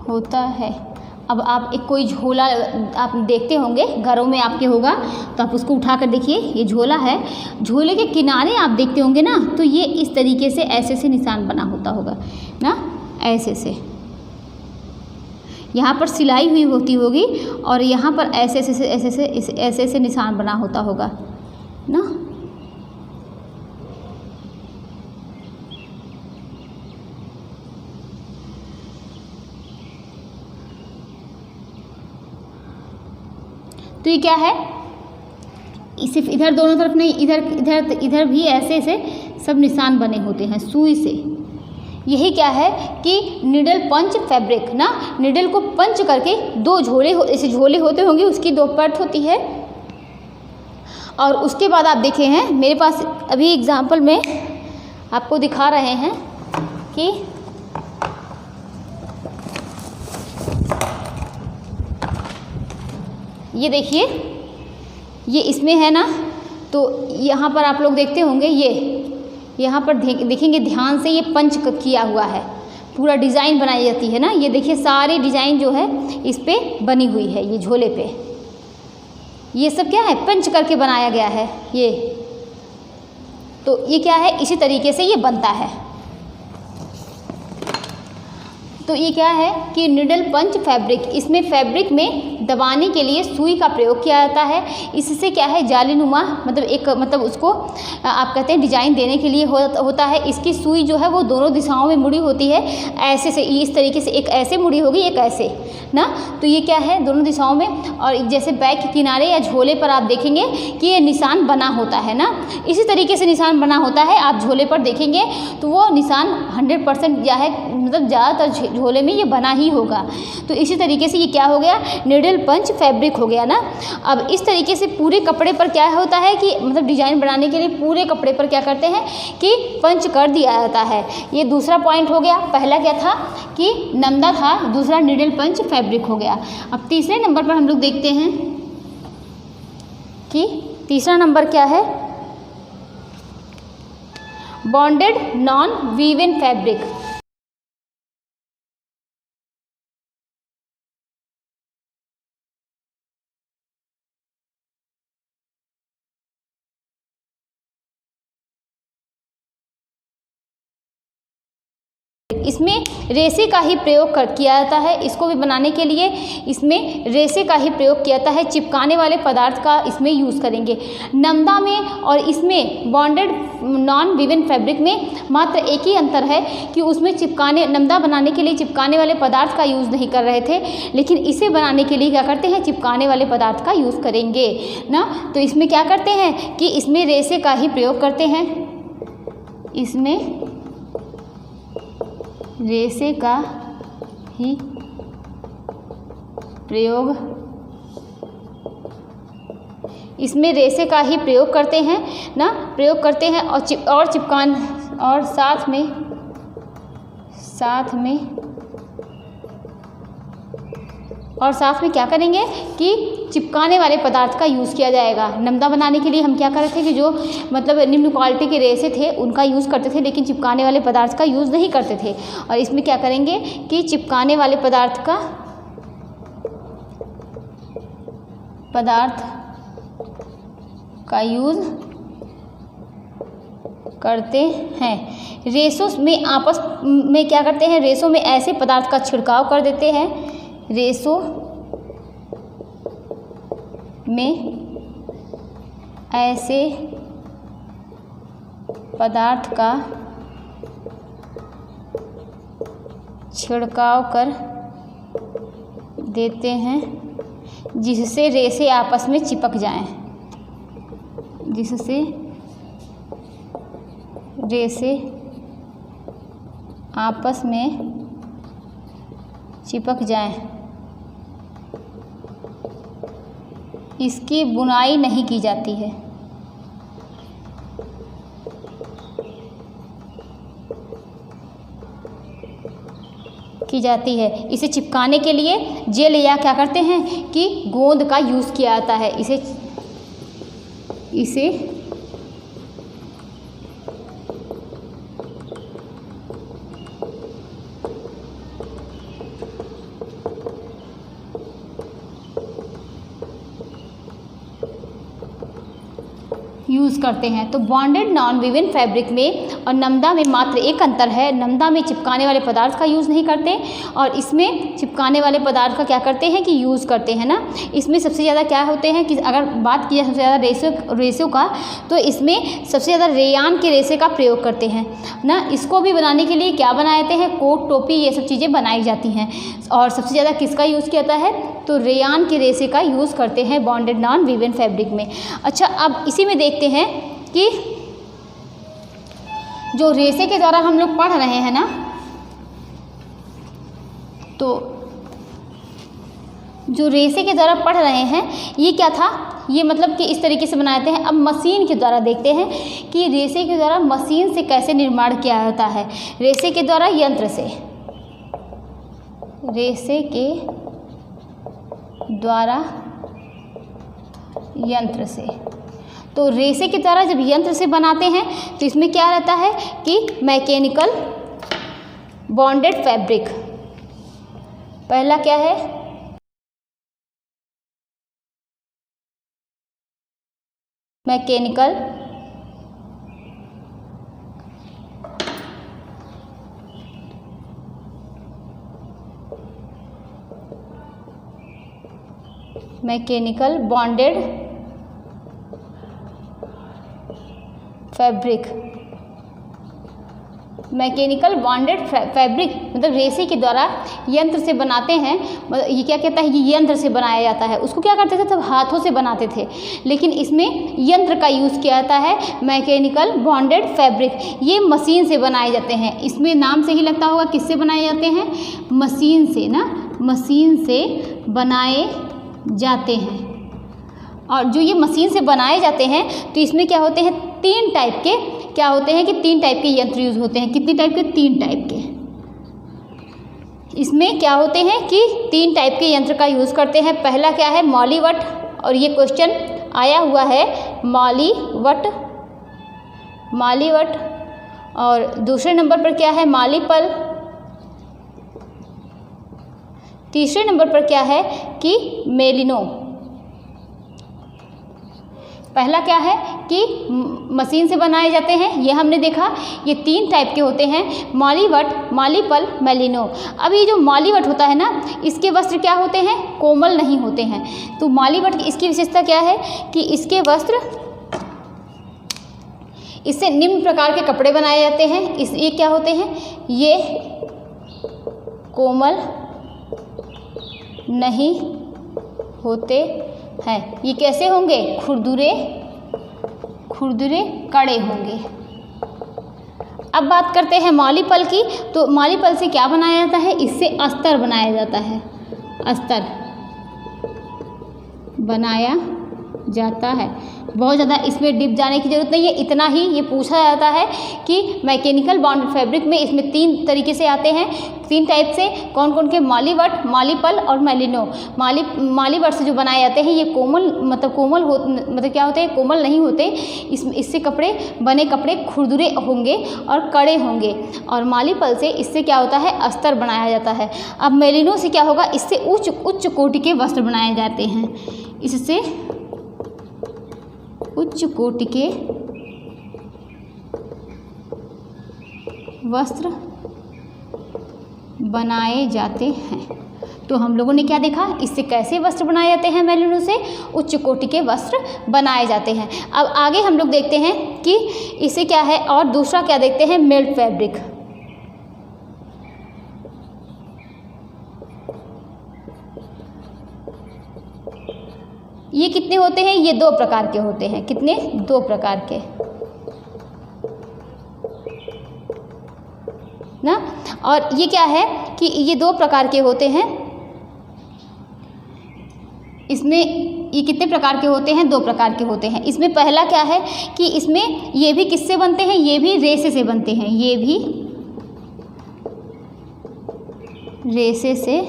होता है। अब आप एक कोई झोला आप देखते होंगे, घरों में आपके होगा, तो आप उसको उठा कर देखिए, ये झोला है, झोले के किनारे आप देखते होंगे ना, तो ये इस तरीके से ऐसे से निशान बना होता होगा ना, ऐसे से। यहाँ पर सिलाई हुई होती होगी और यहाँ पर ऐसे से निशान बना होता होगा ना। तो ये क्या है, सिर्फ इधर दोनों तरफ नहीं, इधर भी ऐसे से सब निशान बने होते हैं सुई से। यही क्या है कि निडल पंच फैब्रिक ना, निडल को पंच करके दो झोले ऐसे झोले होते होंगे, उसकी दो परत होती है। और उसके बाद आप देखे हैं मेरे पास अभी एग्जाम्पल में आपको दिखा रहे हैं कि ये देखिए, ये इसमें है ना, तो यहाँ पर आप लोग देखते होंगे, ये यहाँ पर देखेंगे ध्यान से, ये पंच किया हुआ है, पूरा डिज़ाइन बनाई जाती है ना। ये देखिए सारी डिज़ाइन जो है इस पे बनी हुई है, ये झोले पे, ये सब क्या है, पंच करके बनाया गया है ये। तो ये क्या है, इसी तरीके से ये बनता है। तो ये क्या है कि निडल पंच फैब्रिक, इसमें फैब्रिक में दबाने के लिए सुई का प्रयोग किया जाता है। इससे क्या है, जालीनुमा मतलब उसको आप कहते हैं डिजाइन देने के लिए होता है। इसकी सुई जो है वो दोनों दिशाओं में मुड़ी होती है, ऐसे से, इस तरीके से, एक ऐसे मुड़ी होगी, एक ऐसे ना। तो ये क्या है, दोनों दिशाओं में। और जैसे बैग के किनारे या झोले पर आप देखेंगे कि ये निशान बना होता है ना, इसी तरीके से निशान बना होता है। आप झोले पर देखेंगे तो वो निशान 100% या है, मतलब ज़्यादातर झोले में ये बना ही होगा। तो इसी तरीके से ये क्या हो गया, निडल पंच फैब्रिक हो गया ना। अब इस तरीके से पूरे कपड़े पर क्या होता है कि मतलब डिजाइन बनाने के लिए पूरे कपड़े पर क्या करते हैं कि पंच कर दिया जाता है। ये दूसरा पॉइंट हो गया। पहला क्या था कि नमदा था, दूसरा निडल पंच फैब्रिक हो गया। अब तीसरे नंबर पर हम लोग देखते हैं कि तीसरा नंबर क्या है, बॉन्डेड नॉन वीवन फैब्रिक। इसमें रेसे का ही प्रयोग किया जाता है। इसको भी बनाने के लिए इसमें रेसे का ही प्रयोग किया जाता है, चिपकाने वाले पदार्थ का इसमें यूज़ करेंगे। नमदा में और इसमें बॉन्डेड नॉन वीवन फैब्रिक में मात्र एक ही अंतर है कि उसमें नमदा बनाने के लिए चिपकाने वाले पदार्थ का यूज़ नहीं कर रहे थे, लेकिन इसे बनाने के लिए क्या करते हैं, चिपकाने वाले पदार्थ का यूज़ करेंगे ना। तो इसमें क्या करते हैं कि इसमें रेसे का ही प्रयोग करते हैं, इसमें रेसे का ही प्रयोग, इसमें रेसे का ही प्रयोग करते हैं ना, प्रयोग करते हैं। और चिपकान और साथ में क्या करेंगे कि चिपकाने वाले पदार्थ का यूज़ किया जाएगा। नमदा बनाने के लिए हम क्या कर रहे थे कि जो मतलब निम्न क्वालिटी के रेसे थे उनका यूज़ करते थे, लेकिन चिपकाने वाले पदार्थ का यूज़ नहीं करते थे। और इसमें क्या करेंगे कि चिपकाने वाले पदार्थ का यूज़ करते हैं। रेसों में आपस में क्या करते हैं, रेसों में ऐसे पदार्थ का छिड़काव कर देते हैं, रेसों में ऐसे पदार्थ का छिड़काव कर देते हैं जिससे रेसे आपस में चिपक जाएं, जिससे रेसे आपस में चिपक जाएं। इसकी बुनाई नहीं की जाती है। की जाती है। इसे चिपकाने के लिए जेल या क्या करते हैं कि गोंद का यूज़ किया जाता है। इसे यूज़ करते हैं। तो बॉन्डेड नॉन वीवन फैब्रिक में और नमदा में मात्र एक अंतर है, नमदा में चिपकाने वाले पदार्थ का यूज़ नहीं करते और इसमें चिपकाने वाले पदार्थ का क्या करते हैं कि यूज़ करते हैं ना। इसमें सबसे ज़्यादा क्या होते हैं कि अगर बात की जाए सबसे ज़्यादा रेशो का, तो इसमें सबसे ज़्यादा रेयान के रेशे का प्रयोग करते हैं ना। इसको भी बनाने के लिए क्या बनाए जाते हैं, कोट, टोपी, ये सब चीज़ें बनाई जाती हैं। और सबसे ज़्यादा किसका यूज़ किया जाता है, तो रेयान के रेशे का यूज़ करते हैं बॉन्डेड नॉन वीवन फैब्रिक में। अच्छा, अब इसी में देखते हैं कि जो रेशे के द्वारा हम लोग पढ़ रहे हैं ना, तो जो रेशे के द्वारा पढ़ रहे हैं ये क्या था, ये मतलब कि इस तरीके से बनाते हैं। अब मशीन के द्वारा देखते हैं कि रेशे के द्वारा मशीन से कैसे निर्माण किया जाता है। रेशे के द्वारा यंत्र से, रेशे के द्वारा यंत्र से, तो रेशे के द्वारा जब यंत्र से बनाते हैं तो इसमें क्या रहता है कि मैकेनिकल बॉन्डेड फैब्रिक। पहला क्या है, mechanical bonded fabric. Mechanical bonded fabric मतलब रेशे के द्वारा यंत्र से बनाते हैं। ये क्या कहता है, ये यंत्र से बनाया जाता है। उसको क्या करते थे, सब हाथों से बनाते थे, लेकिन इसमें यंत्र का यूज़ किया जाता है। मैकेनिकल बॉन्डेड फैब्रिक ये मशीन से बनाए जाते हैं। इसमें नाम से ही लगता होगा किससे बनाए जाते हैं, मशीन से ना, मशीन से बनाए जाते हैं। और जो ये मशीन से बनाए जाते हैं तो इसमें क्या होते हैं, तीन टाइप के क्या होते हैं कि तीन टाइप के यंत्र यूज़ होते हैं। कितने टाइप के, तीन टाइप के। इसमें क्या होते हैं कि तीन टाइप के यंत्र का यूज़ करते हैं। पहला क्या है, मॉलीवट, और ये क्वेश्चन आया हुआ है, मॉलीवट। और दूसरे नंबर पर क्या है, मॉलीपल। तीसरे नंबर पर क्या है कि मेलिनो। पहला क्या है कि मशीन से बनाए जाते हैं, ये हमने देखा। ये तीन टाइप के होते हैं, मॉलीवट, मॉलीपल, मेलिनो। अब ये जो मॉलीवट होता है ना, इसके वस्त्र क्या होते हैं, कोमल नहीं होते हैं। तो मॉलीवट की इसकी विशेषता क्या है कि इसके वस्त्र, इससे निम्न प्रकार के कपड़े बनाए जाते हैं। ये क्या होते हैं, ये कोमल नहीं होते हैं। ये कैसे होंगे, खुरदुरे कड़े होंगे। अब बात करते हैं मॉलीपल की। तो मॉलीपल से क्या बनाया जाता है, इससे अस्तर बनाया जाता है, अस्तर बनाया जाता है। बहुत ज़्यादा इसमें डिप जाने की ज़रूरत नहीं है, इतना ही ये पूछा जाता है कि मैकेनिकल बॉन्डेड फैब्रिक में इसमें तीन तरीके से आते हैं, तीन टाइप से। कौन कौन के, मॉलीवट, मॉलीपल और मेलिनो। मॉलीवट से जो बनाए जाते हैं ये मतलब क्या होते हैं, कोमल नहीं होते। इससे बने कपड़े खुरदुरे होंगे और कड़े होंगे। और मॉलीपल से इससे क्या होता है, अस्तर बनाया जाता है। अब मेलिनो से क्या होगा, इससे उच्च कोटि के वस्त्र बनाए जाते हैं। इससे उच्च कोटि के वस्त्र बनाए जाते हैं। तो हम लोगों ने क्या देखा, इससे कैसे वस्त्र बनाए जाते हैं, मेलिनो से उच्च कोटि के वस्त्र बनाए जाते हैं। अब आगे हम लोग देखते हैं कि इसे क्या है, और दूसरा क्या देखते हैं, मेल्ट फैब्रिक। ये कितने होते हैं, ये दो प्रकार के होते हैं। कितने, दो प्रकार के ना। और ये क्या है कि ये दो प्रकार के होते हैं। इसमें ये कितने प्रकार के होते हैं, दो प्रकार के होते हैं। इसमें पहला क्या है कि इसमें ये भी किससे बनते हैं, ये भी रेशे से बनते हैं। ये भी रेसे से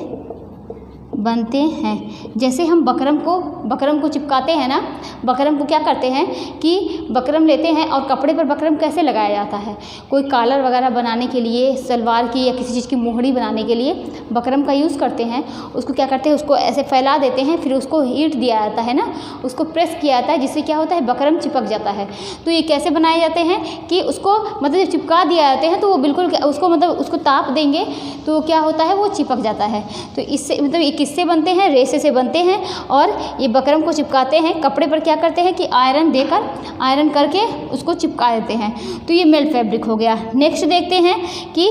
बनते हैं। जैसे हम बकरम को चिपकाते हैं ना, बकरम को क्या करते हैं कि बकरम लेते हैं और कपड़े पर बकरम कैसे लगाया जाता है, कोई कॉलर वगैरह बनाने के लिए, सलवार की या किसी चीज़ की मोहड़ी बनाने के लिए बकरम का यूज़ करते हैं। उसको क्या करते हैं, उसको ऐसे फैला देते हैं, फिर उसको हीट दिया जाता है ना, उसको प्रेस किया जाता है, जिससे क्या होता है बकरम चिपक जाता है। तो ये कैसे बनाए जाते हैं कि उसको मतलब जब चिपका दिया जाते हैं तो वो बिल्कुल उसको मतलब उसको ताप देंगे तो क्या होता है वो चिपक जाता है। तो इससे मतलब ये किससे बनते हैं, रेसे से बनते हैं। और ये बकरम को चिपकाते हैं, कपड़े पर क्या करते हैं कि आयरन करके उसको चिपका देते हैं। तो ये मेल्ट फैब्रिक हो गया। नेक्स्ट देखते हैं कि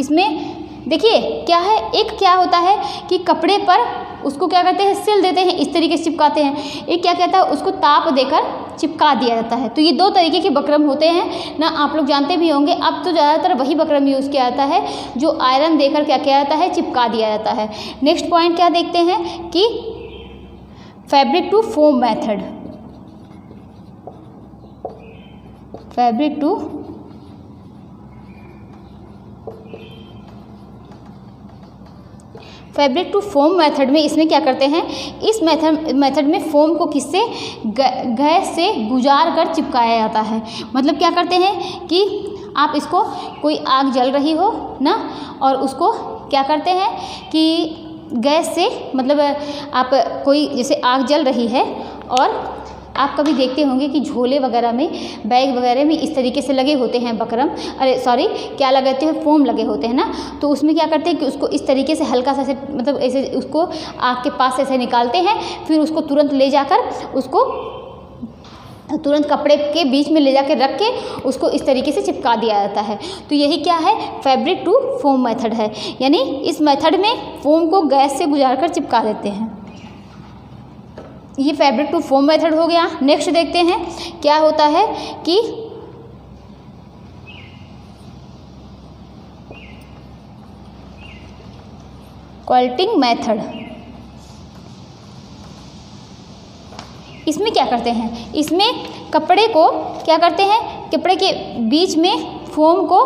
इसमें देखिए क्या है, एक क्या होता है कि कपड़े पर उसको क्या करते हैं सिल देते हैं, इस तरीके से चिपकाते हैं। एक क्या कहता है उसको ताप देकर चिपका दिया जाता है। तो ये दो तरीके के बकरम होते हैं ना, आप लोग जानते भी होंगे। अब तो ज़्यादातर वही बकरम यूज़ किया जाता है जो आयरन देकर क्या किया जाता है, चिपका दिया जाता है। नेक्स्ट पॉइंट क्या देखते हैं कि fabric to foam method. Fabric to foam method में इसमें क्या करते हैं, इस मेथड में फोम को किससे गैस से गुजार कर चिपकाया जाता है। मतलब क्या करते हैं कि आप इसको कोई आग जल रही हो ना, और उसको क्या करते हैं कि गैस से मतलब आप कोई जैसे आग जल रही है और आप कभी देखते होंगे कि झोले वगैरह में, बैग वगैरह में इस तरीके से लगे होते हैं बकरम, क्या लगाते हैं, फोम लगे होते हैं ना। तो उसमें क्या करते हैं कि उसको इस तरीके से हल्का सा ऐसे मतलब ऐसे उसको आग के पास ऐसे निकालते हैं, फिर उसको तुरंत ले जाकर उसको तुरंत कपड़े के बीच में ले जाकर रख के उसको इस तरीके से चिपका दिया जाता है। तो यही क्या है, फैब्रिक टू फोम मेथड है। यानी इस मेथड में फोम को गैस से गुजार कर चिपका देते हैं। ये फैब्रिक टू फोम मेथड हो गया। नेक्स्ट देखते हैं क्या होता है कि क्वाल्टिंग मेथड। इसमें क्या करते हैं, इसमें कपड़े को क्या करते हैं, कपड़े के बीच में फोम को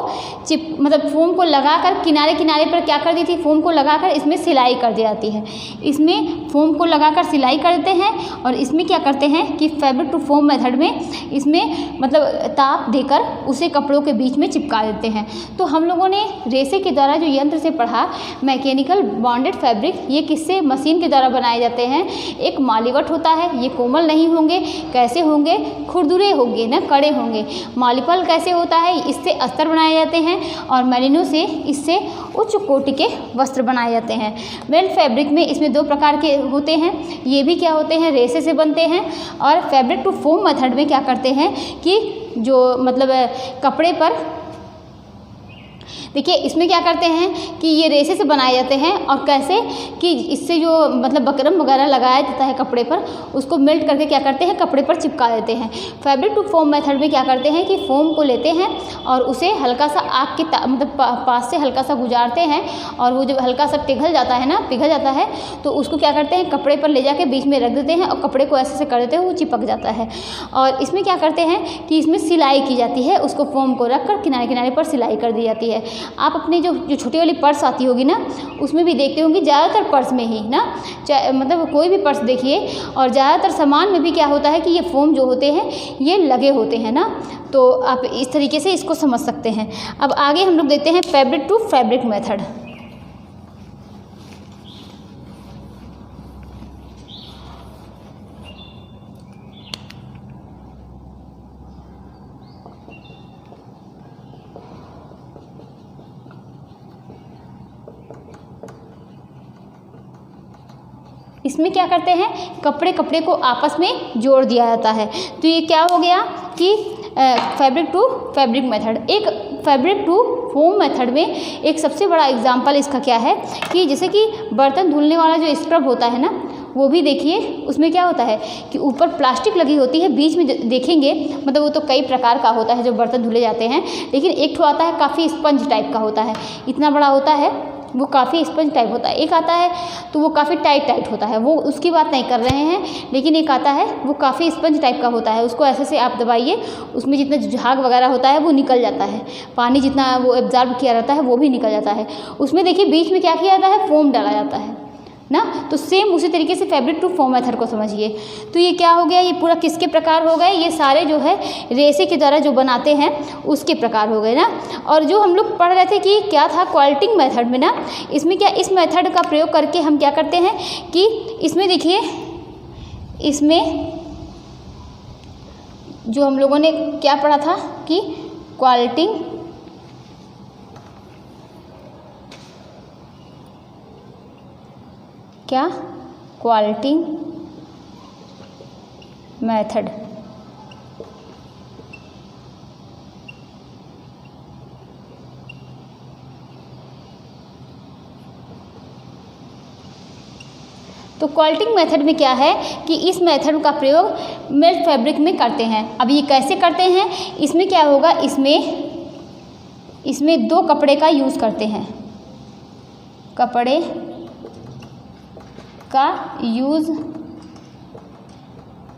फोम को लगाकर किनारे पर क्या कर दी थी, फोम को लगाकर इसमें सिलाई कर दी जाती है। इसमें फोम को लगाकर सिलाई कर देते हैं और इसमें क्या करते हैं कि फैब्रिक टू फोम मेथड में इसमें मतलब ताप देकर उसे कपड़ों के बीच में चिपका देते हैं। तो हम लोगों ने रेसे के द्वारा जो यंत्र से पढ़ा, मैकेनिकल बॉन्डेड फैब्रिक, ये किससे, मशीन के द्वारा बनाए जाते हैं। एक मालीवट होता है, ये कोमल नहीं होंगे, कैसे होंगे, खुरदुरे होंगे ना, कड़े होंगे। मालीपल कैसे होता है, इससे अस्तर बनाए जाते हैं और मेरिनो से इससे उच्च कोटि के वस्त्र बनाए जाते हैं। मेल्ट फैब्रिक में इसमें दो प्रकार के होते हैं, ये भी क्या होते हैं, रेसे से बनते हैं। और फैब्रिक टू फोम मेथड में क्या करते हैं कि जो मतलब कपड़े पर देखिए इसमें क्या करते हैं कि ये रेसे से बनाए जाते हैं और कैसे कि इससे जो मतलब बकरम वगैरह लगाया जाता है कपड़े पर, उसको मेल्ट करके क्या करते हैं कपड़े पर चिपका देते हैं। फैब्रिक टू फोम मेथड में क्या करते हैं कि फोम को लेते हैं और उसे हल्का सा आग के मतलब पास से हल्का सा गुजारते हैं और वो जब हल्का सा पिघल जाता है तो उसको क्या करते हैं कपड़े पर ले जाके बीच में रख देते हैं और कपड़े को ऐसे करते हैं वो चिपक जाता है। और इसमें क्या करते हैं कि इसमें सिलाई की जाती है, उसको फोम को रख कर किनारे पर सिलाई कर दी जाती है। आप अपनी जो छोटी वाली पर्स आती होगी ना, उसमें भी देखते होंगे, ज़्यादातर पर्स में ही ना, मतलब कोई भी पर्स देखिए और ज़्यादातर सामान में भी क्या होता है कि ये फोम जो होते हैं ये लगे होते हैं ना। तो आप इस तरीके से इसको समझ सकते हैं। अब आगे हम लोग देखते हैं फैब्रिक टू फैब्रिक मेथड। इसमें क्या करते हैं, कपड़े को आपस में जोड़ दिया जाता है। तो ये क्या हो गया कि फैब्रिक टू फैब्रिक मेथड। एक फैब्रिक टू फोम मेथड में एक सबसे बड़ा एग्जांपल इसका क्या है कि जैसे कि बर्तन धुलने वाला जो स्क्रब होता है ना, वो भी देखिए उसमें क्या होता है कि ऊपर प्लास्टिक लगी होती है, बीच में देखेंगे मतलब वो तो कई प्रकार का होता है जो बर्तन धुले जाते हैं, लेकिन एक ठो आता है काफ़ी स्पंज टाइप का होता है, इतना बड़ा होता है वो काफ़ी स्पंज टाइप होता है, एक आता है तो वो काफ़ी टाइट होता है, वो उसकी बात नहीं कर रहे हैं, लेकिन एक आता है वो काफ़ी स्पंज टाइप का होता है, उसको ऐसे से आप दबाइए, उसमें जितना झाग वगैरह होता है वो निकल जाता है, पानी जितना वो एब्जॉर्ब किया रहता है वो भी निकल जाता है। उसमें देखिए बीच में क्या किया जाता है, फोम डाला जाता है ना। तो सेम उसी तरीके से फैब्रिक टू फोम मेथड को समझिए। तो ये क्या हो गया, ये पूरा किसके प्रकार हो गए, ये सारे जो है रेसे के द्वारा जो बनाते हैं उसके प्रकार हो गए ना। और जो हम लोग पढ़ रहे थे कि क्या था क्वाल्टिंग मेथड में ना, इसमें क्या, इस मेथड का प्रयोग करके हम क्या करते हैं कि इसमें देखिए, इसमें जो हम लोगों ने क्या पढ़ा था कि क्वाल्टिंग क्या, क्वाल्टिंग मेथड, तो क्वाल्टिंग मेथड में क्या है कि इस मेथड का प्रयोग मेल्ट फैब्रिक में करते हैं। अब ये कैसे करते हैं, इसमें क्या होगा, इसमें दो कपड़े का यूज़ करते हैं, कपड़े का यूज़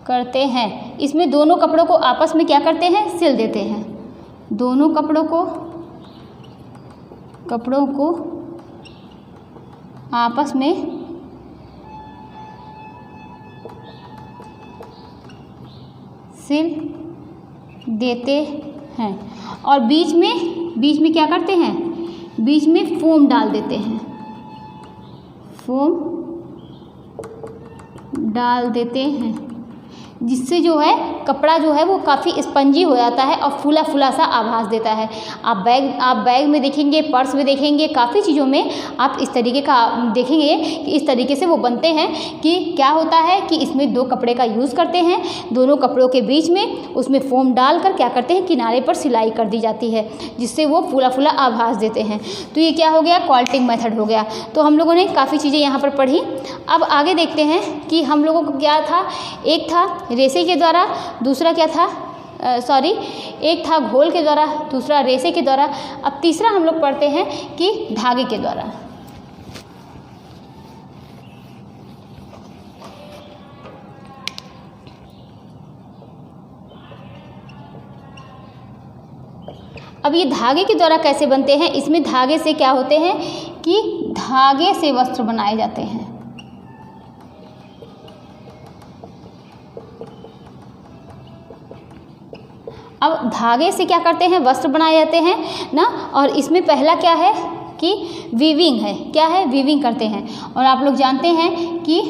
करते हैं। इसमें दोनों कपड़ों को आपस में क्या करते हैं, सिल देते हैं, दोनों कपड़ों को आपस में सिल देते हैं और बीच में क्या करते हैं, बीच में फोम डाल देते हैं, फोम डाल देते हैं, जिससे जो है कपड़ा जो है वो काफ़ी स्पंजी हो जाता है और फूला फूला सा आभास देता है। आप बैग में देखेंगे, पर्स में देखेंगे, काफ़ी चीज़ों में आप इस तरीके का देखेंगे कि इस तरीके से वो बनते हैं कि क्या होता है कि इसमें दो कपड़े का यूज़ करते हैं, दोनों कपड़ों के बीच में उसमें फोम डालकर क्या करते हैं, किनारे पर सिलाई कर दी जाती है, जिससे वो फूला फूला आभास देते हैं। तो ये क्या हो गया, क्वाल्टिंग मेथड हो गया। तो हम लोगों ने काफ़ी चीज़ें यहाँ पर पढ़ी। अब आगे देखते हैं कि हम लोगों को क्या था, एक था रेसे के द्वारा, दूसरा क्या था, एक था घोल के द्वारा, दूसरा रेसे के द्वारा। अब तीसरा हम लोग पढ़ते हैं कि धागे के द्वारा। अब ये धागे के द्वारा कैसे बनते हैं, इसमें धागे से क्या होते हैं कि धागे से वस्त्र बनाए जाते हैं। अब धागे से क्या करते हैं, वस्त्र बनाए जाते हैं ना। और इसमें पहला क्या है कि वीविंग है, क्या है, वीविंग करते हैं। और आप लोग जानते हैं कि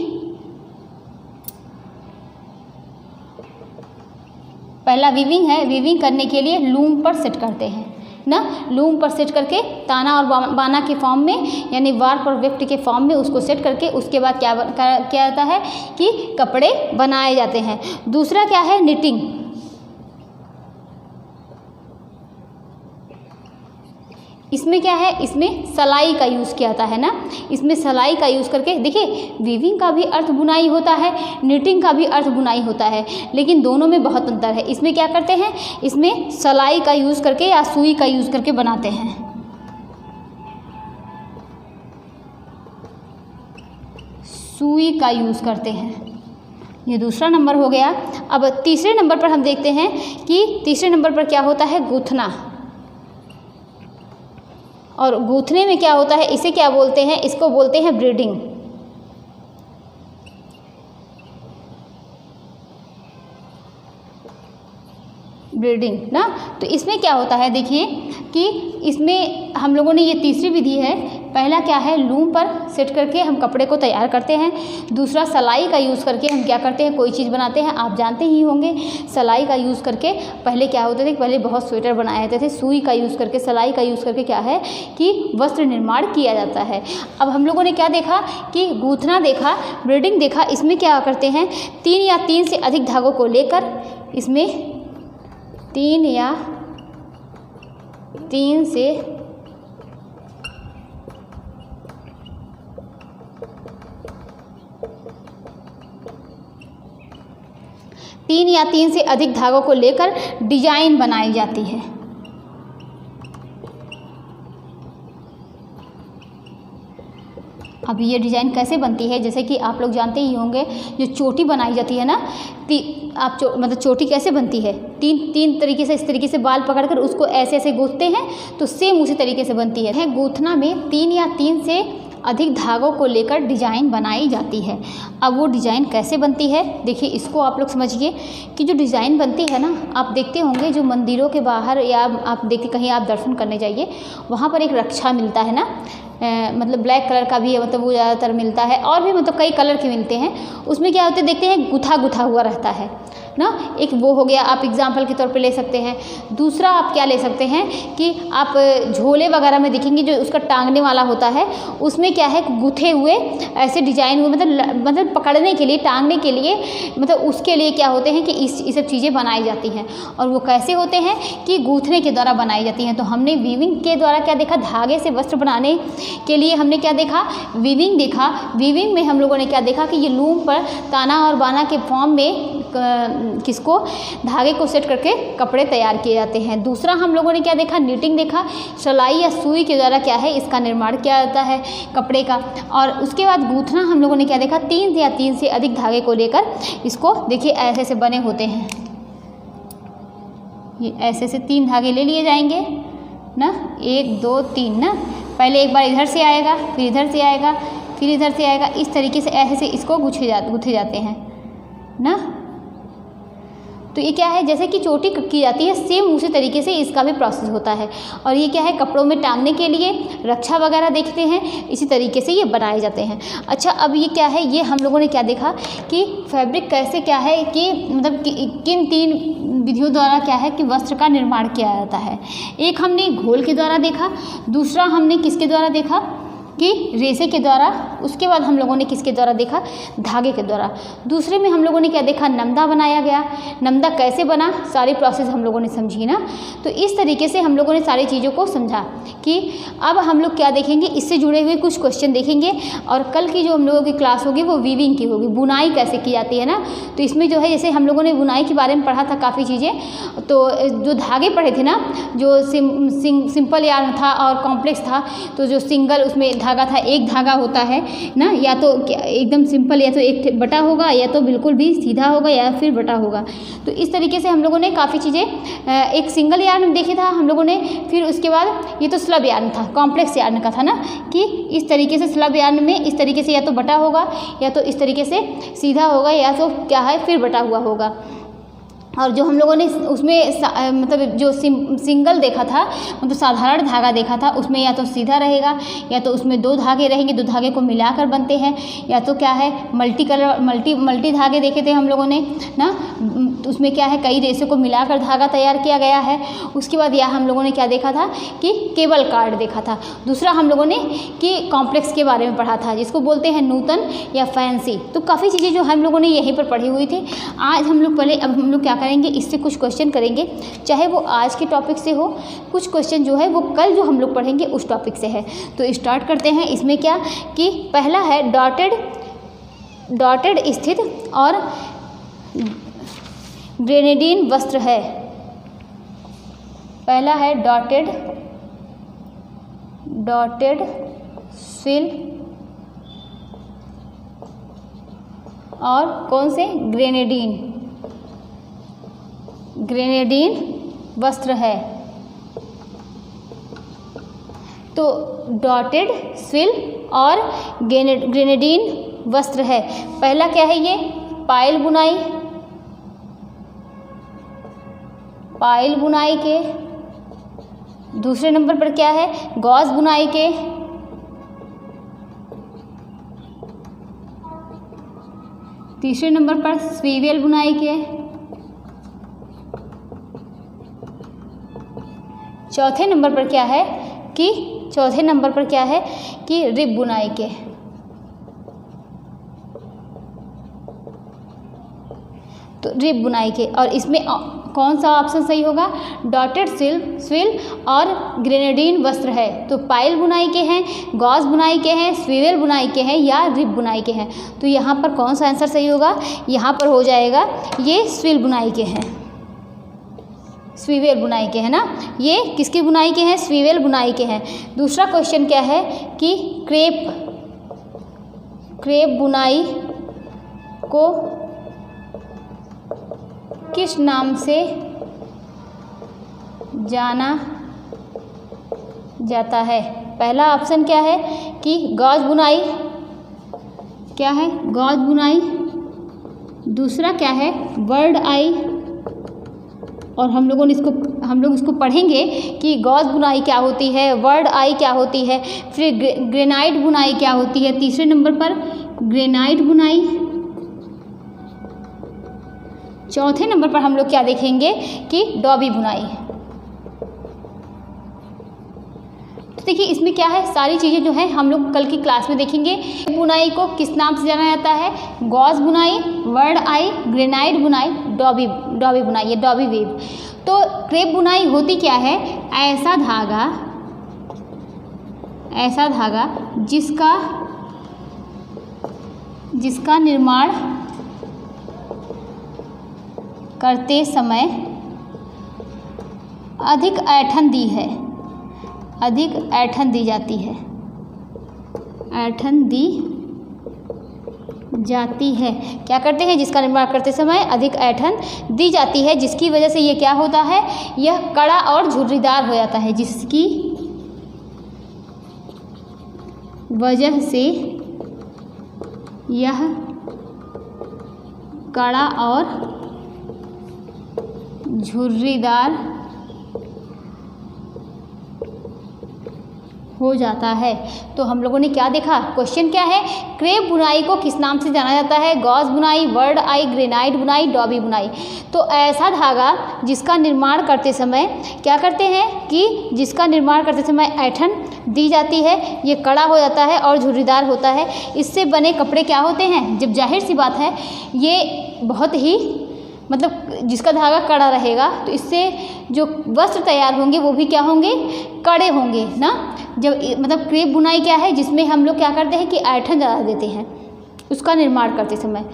पहला वीविंग है, वीविंग करने के लिए लूम पर सेट करते हैं ना, लूम पर सेट करके ताना और बाना के फॉर्म में, यानी वार्प और वेफ्ट के फॉर्म में उसको सेट करके उसके बाद क्या होता है कि कपड़े बनाए जाते हैं। दूसरा क्या है, निटिंग। इसमें क्या है, इसमें सलाई का यूज़ किया जाता है ना, इसमें सलाई का यूज़ करके, देखिए वीविंग का भी अर्थ बुनाई होता है, निटिंग का भी अर्थ बुनाई होता है, लेकिन दोनों में बहुत अंतर है। इसमें क्या करते हैं, इसमें सलाई का यूज़ करके या सुई का यूज़ करके बनाते हैं। सुई का यूज़ करते हैं, ये दूसरा नंबर हो गया। अब तीसरे नंबर पर हम देखते हैं कि तीसरे नंबर पर क्या होता है, गूंथना। और गूंथने में क्या होता है, इसे क्या बोलते हैं, इसको बोलते हैं ब्रीडिंग। ब्रीडिंग ना। तो इसमें क्या होता है, देखिए कि इसमें हम लोगों ने ये तीसरी विधि है। पहला क्या है, लूम पर सेट करके हम कपड़े को तैयार करते हैं। दूसरा सलाई का यूज़ करके हम क्या करते हैं, कोई चीज़ बनाते हैं। आप जानते ही होंगे सलाई का यूज़ करके पहले क्या होते थे, पहले बहुत स्वेटर बनाए जाते थे। सुई का यूज़ करके, सलाई का यूज़ करके क्या है कि वस्त्र निर्माण किया जाता है। अब हम लोगों ने क्या देखा कि गूंथना देखा, ब्रीडिंग देखा। इसमें क्या करते हैं, 3 या 3 से अधिक धागों को लेकर, इसमें 3 या 3 से अधिक धागों को लेकर डिजाइन बनाई जाती है। अब ये डिज़ाइन कैसे बनती है, जैसे कि आप लोग जानते ही होंगे जो चोटी बनाई जाती है ना, आप मतलब चोटी कैसे बनती है, तीन तरीके से, इस तरीके से बाल पकड़कर उसको ऐसे ऐसे गूंथते हैं, तो सेम उसी तरीके से बनती है। गूंथना में 3 या 3 से अधिक धागों को लेकर डिज़ाइन बनाई जाती है। अब वो डिज़ाइन कैसे बनती है, देखिए इसको आप लोग समझिए कि जो डिज़ाइन बनती है ना, आप देखते होंगे जो मंदिरों के बाहर या आप देखते कहीं आप दर्शन करने जाइए, वहाँ पर एक रक्षा मिलता है ना, मतलब ब्लैक कलर का भी है, मतलब वो ज़्यादातर मिलता है, और भी मतलब कई कलर के मिलते हैं। उसमें क्या होते हैं, देखते हैं गुथा गुथा हुआ रहता है ना, एक वो हो गया, आप एग्जाम्पल के तौर पे ले सकते हैं। दूसरा आप क्या ले सकते हैं कि आप झोले वगैरह में देखेंगे जो उसका टांगने वाला होता है, उसमें क्या है गुथे हुए ऐसे डिजाइन हुए, मतलब पकड़ने के लिए, टांगने के लिए, मतलब उसके लिए क्या होते हैं कि ये सब चीज़ें बनाई जाती हैं। और वो कैसे होते हैं कि गूंथने के द्वारा बनाई जाती हैं। तो हमने वीविंग के द्वारा क्या देखा, धागे से वस्त्र बनाने के लिए हमने क्या देखा, वीविंग देखा। वीविंग में हम लोगों ने क्या देखा कि ये लूम पर ताना और बाना के फॉर्म में किसको, धागे को सेट करके कपड़े तैयार किए जाते हैं। दूसरा हम लोगों ने क्या देखा, नीटिंग देखा, सिलाई या सुई के द्वारा क्या है इसका निर्माण किया जाता है कपड़े का। और उसके बाद गूंथना हम लोगों ने क्या देखा, 3 या 3 से अधिक धागे को लेकर इसको देखिए ऐसे ऐसे बने होते हैं। ये ऐसे से 3 धागे ले लिए जाएंगे ना, 1 2 3 ना, पहले एक बार इधर से आएगा, फिर इधर से आएगा, फिर इधर से आएगा, इस तरीके से ऐसे से इसको गूंथे जाते हैं ना। तो ये क्या है, जैसे कि चोटी की जाती है, सेम उसी तरीके से इसका भी प्रोसेस होता है। और ये क्या है, कपड़ों में टांगने के लिए, रक्षा वगैरह देखते हैं, इसी तरीके से ये बनाए जाते हैं। अच्छा, अब ये क्या है, ये हम लोगों ने क्या देखा कि फैब्रिक कैसे क्या है कि मतलब किन 3 विधियों द्वारा क्या है कि वस्त्र का निर्माण किया जाता है। एक हमने घोल के द्वारा देखा, दूसरा हमने किसके द्वारा देखा कि रेशे के द्वारा, उसके बाद हम लोगों ने किसके द्वारा देखा, धागे के द्वारा। दूसरे में हम लोगों ने क्या देखा, नमदा बनाया गया। नमदा कैसे बना, सारी प्रोसेस हम लोगों ने समझी ना। तो इस तरीके से हम लोगों ने सारी चीज़ों को समझा कि अब हम लोग क्या देखेंगे, इससे जुड़े हुए कुछ क्वेश्चन देखेंगे। और कल की जो हम लोगों की क्लास होगी वो वीविंग की होगी, बुनाई कैसे की जाती है ना। तो इसमें जो है, जैसे हम लोगों ने बुनाई के बारे में पढ़ा था काफ़ी चीज़ें, तो जो धागे पढ़े थे ना, जो सिंपल यार्न था और कॉम्प्लेक्स था। तो जो सिंगल उसमें धागा था, एक धागा होता है ना, या तो एकदम सिंपल, या तो एक बटा होगा, या तो बिल्कुल भी सीधा होगा, या फिर बटा होगा। तो इस तरीके से हम लोगों ने काफ़ी चीज़ें, एक सिंगल यार्न देखी था हम लोगों ने, फिर उसके बाद ये तो स्लब यार्न था, कॉम्प्लेक्स यार्न का था ना, कि इस तरीके से स्लब यार्न में इस तरीके से या तो बटा होगा, या तो इस तरीके से सीधा होगा, या तो क्या है फिर बटा हुआ होगा। और जो हम लोगों ने उसमें मतलब जो सिंगल देखा था, मतलब साधारण धागा देखा था, उसमें या तो सीधा रहेगा, या तो उसमें 2 धागे रहेंगे, 2 धागे को मिलाकर बनते हैं, या तो क्या है मल्टी धागे देखे थे हम लोगों ने ना। उसमें क्या है, कई रेशे को मिलाकर धागा तैयार किया गया है। उसके बाद यह हम लोगों ने क्या देखा था कि केबल कार्ड देखा था। दूसरा हम लोगों ने कि कॉम्प्लेक्स के बारे में पढ़ा था, जिसको बोलते हैं नूतन या फैंसी। तो काफ़ी चीज़ें जो हम लोगों ने यहीं पर पढ़ी हुई थी। आज हम लोग अब हम लोग क्या करेंगे, इससे कुछ क्वेश्चन करेंगे, चाहे वो आज के टॉपिक से हो, कुछ क्वेश्चन जो है वो कल जो हम लोग पढ़ेंगे उस टॉपिक से है। तो स्टार्ट करते हैं। इसमें क्या कि पहला है डॉटेड स्थित और ग्रेनेडीन वस्त्र है। पहला है डॉटेड स्विल और कौन से, ग्रेनेडीन वस्त्र है। तो डॉटेड स्विल और ग्रेनेडीन वस्त्र है। पहला क्या है, ये पायल बुनाई के। दूसरे नंबर पर क्या है, गॉज बुनाई के। तीसरे नंबर पर स्वीवेल बुनाई के। चौथे नंबर पर क्या है कि रिब बुनाई के। तो रिब बुनाई के। और इसमें कौन सा ऑप्शन सही होगा, डॉटेड स्विल और ग्रेनेडीन वस्त्र है। तो पायल बुनाई के हैं, गॉज बुनाई के हैं, स्वीवेल बुनाई के हैं या रिब बुनाई के हैं। तो यहाँ पर कौन सा आंसर सही होगा, यहाँ पर हो जाएगा ये स्विल बुनाई के हैं, स्वीवेल बुनाई के हैं ना। ये किसकी बुनाई के हैं, स्वीवेल बुनाई के हैं। दूसरा क्वेश्चन क्या है कि क्रेप क्रेप बुनाई को किस नाम से जाना जाता है? पहला ऑप्शन क्या है कि गॉज बुनाई, क्या है गॉज बुनाई। दूसरा क्या है बर्ड आई, और हम लोग इसको पढ़ेंगे कि गॉज बुनाई क्या होती है, बर्ड आई क्या होती है, फिर ग्रेनाइट बुनाई क्या होती है। तीसरे नंबर पर ग्रेनाइट बुनाई। चौथे नंबर पर हम लोग क्या देखेंगे कि डॉबी बुनाई। तो देखिए इसमें क्या है, सारी चीज़ें जो है हम लोग कल की क्लास में देखेंगे। बुनाई को किस नाम से जाना जाता है? गॉज बुनाई, वर्ड आई, ग्रेनाइट बुनाई, डॉबी बुनाई, ये डॉबी वेव। तो क्रेप बुनाई होती क्या है? ऐसा धागा जिसका निर्माण करते समय अधिक ऐंठन दी जाती है, क्या करते हैं? जिसका निर्माण करते समय अधिक ऐंठन दी जाती है, जिसकी वजह से ये क्या होता है, यह कड़ा और झुर्रीदार हो जाता है, जिसकी वजह से यह कड़ा और झुर्रीदार हो जाता है। तो हम लोगों ने क्या देखा, क्वेश्चन क्या है, क्रेप बुनाई को किस नाम से जाना जाता है? गॉज बुनाई, वर्ड आई, ग्रेनाइट बुनाई, डॉबी बुनाई। तो ऐसा धागा जिसका निर्माण करते समय क्या करते हैं कि जिसका निर्माण करते समय ऐंठन दी जाती है, ये कड़ा हो जाता है और झुर्रीदार होता है। इससे बने कपड़े क्या होते हैं? जब जाहिर सी बात है ये बहुत ही जिसका धागा कड़ा रहेगा तो इससे जो वस्त्र तैयार होंगे वो भी क्या होंगे? कड़े होंगे ना। जब क्रेप बुनाई क्या है, जिसमें हम लोग क्या करते हैं कि ऐंठन ज़्यादा देते हैं उसका निर्माण करते समय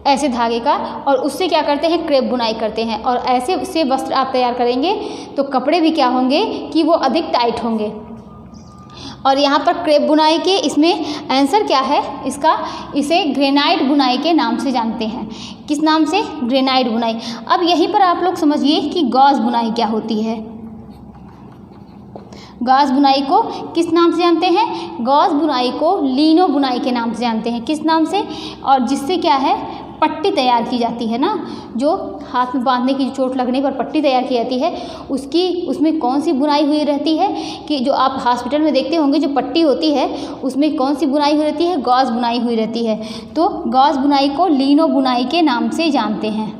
ऐसे धागे का, और उससे क्या करते हैं? क्रेप बुनाई करते हैं, और ऐसे से वस्त्र आप तैयार करेंगे तो कपड़े भी क्या होंगे कि वो अधिक टाइट होंगे। और यहाँ पर क्रेप बुनाई के इसमें आंसर क्या है इसका? इसे ग्रेनाइट बुनाई के नाम से जानते हैं। किस नाम से? ग्रेनाइट बुनाई। अब यहीं पर आप लोग समझिए कि गॉज बुनाई क्या होती है। गॉज बुनाई को किस नाम से जानते हैं? गॉज बुनाई को लीनो बुनाई के नाम से जानते हैं। किस नाम से? और जिससे क्या है, पट्टी तैयार की जाती है ना, जो हाथ में बांधने की चोट लगने पर पट्टी तैयार की जाती है, उसमें कौन सी बुनाई हुई रहती है कि जो आप हॉस्पिटल में देखते होंगे जो पट्टी होती है उसमें कौन सी बुनाई हुई रहती है? गॉज बुनाई हुई रहती है। तो गॉज बुनाई को लीनो बुनाई के नाम से जानते हैं,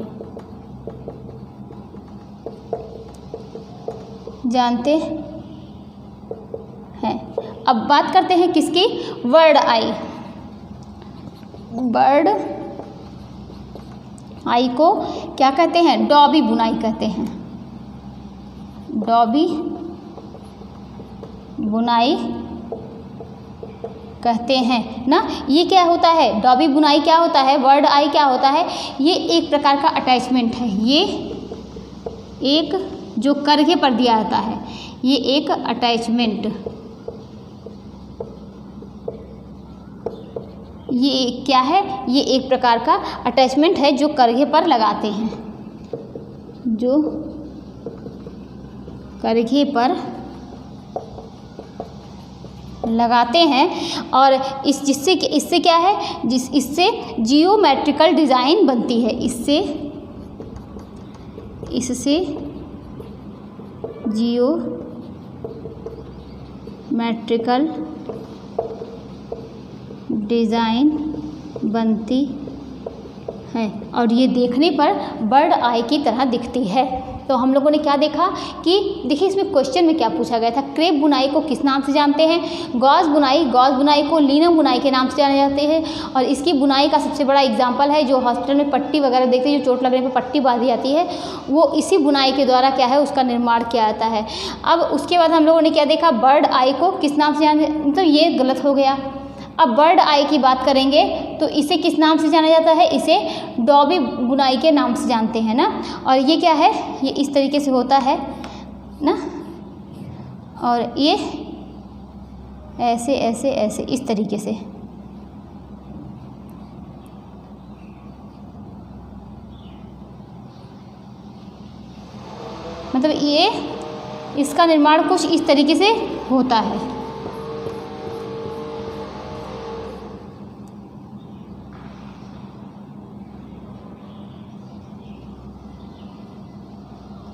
अब बात करते हैं किसकी? Word I. बर्ड आई को क्या कहते हैं? डॉबी बुनाई कहते हैं। डॉबी बुनाई कहते हैं ना। ये क्या होता है? डॉबी बुनाई क्या होता है? वर्ड आई क्या होता है? ये एक प्रकार का अटैचमेंट है। ये एक जो करघे पर दिया जाता है, ये एक अटैचमेंट, ये क्या है? ये एक प्रकार का अटैचमेंट है जो करघे पर लगाते हैं, जो करघे पर लगाते हैं। और इससे क्या है? इससे जियोमेट्रिकल डिज़ाइन बनती है। इससे जियोमेट्रिकल डिज़ाइन बनती है और ये देखने पर बर्ड आई की तरह दिखती है। तो हम लोगों ने क्या देखा कि देखिए इसमें क्वेश्चन में क्या पूछा गया था, क्रेप बुनाई को किस नाम से जानते हैं? गॉज बुनाई को लीनो बुनाई के नाम से जाने जाते हैं। और इसकी बुनाई का सबसे बड़ा एग्जांपल है जो हॉस्पिटल में पट्टी वगैरह देखते हैं, जो चोट लगने पर पट्टी बांधी जाती है, वो इसी बुनाई के द्वारा क्या है उसका निर्माण किया जाता है। अब उसके बाद हम लोगों ने क्या देखा, बर्ड आई को किस नाम से जाने, तो ये गलत हो गया। अब बर्ड आई की बात करेंगे तो इसे किस नाम से जाना जाता है? इसे डॉबी बुनाई के नाम से जानते हैं ना। और ये क्या है, ये इस तरीके से होता है ना, और ये ऐसे ऐसे ऐसे इस तरीके से मतलब ये इसका निर्माण कुछ इस तरीके से होता है।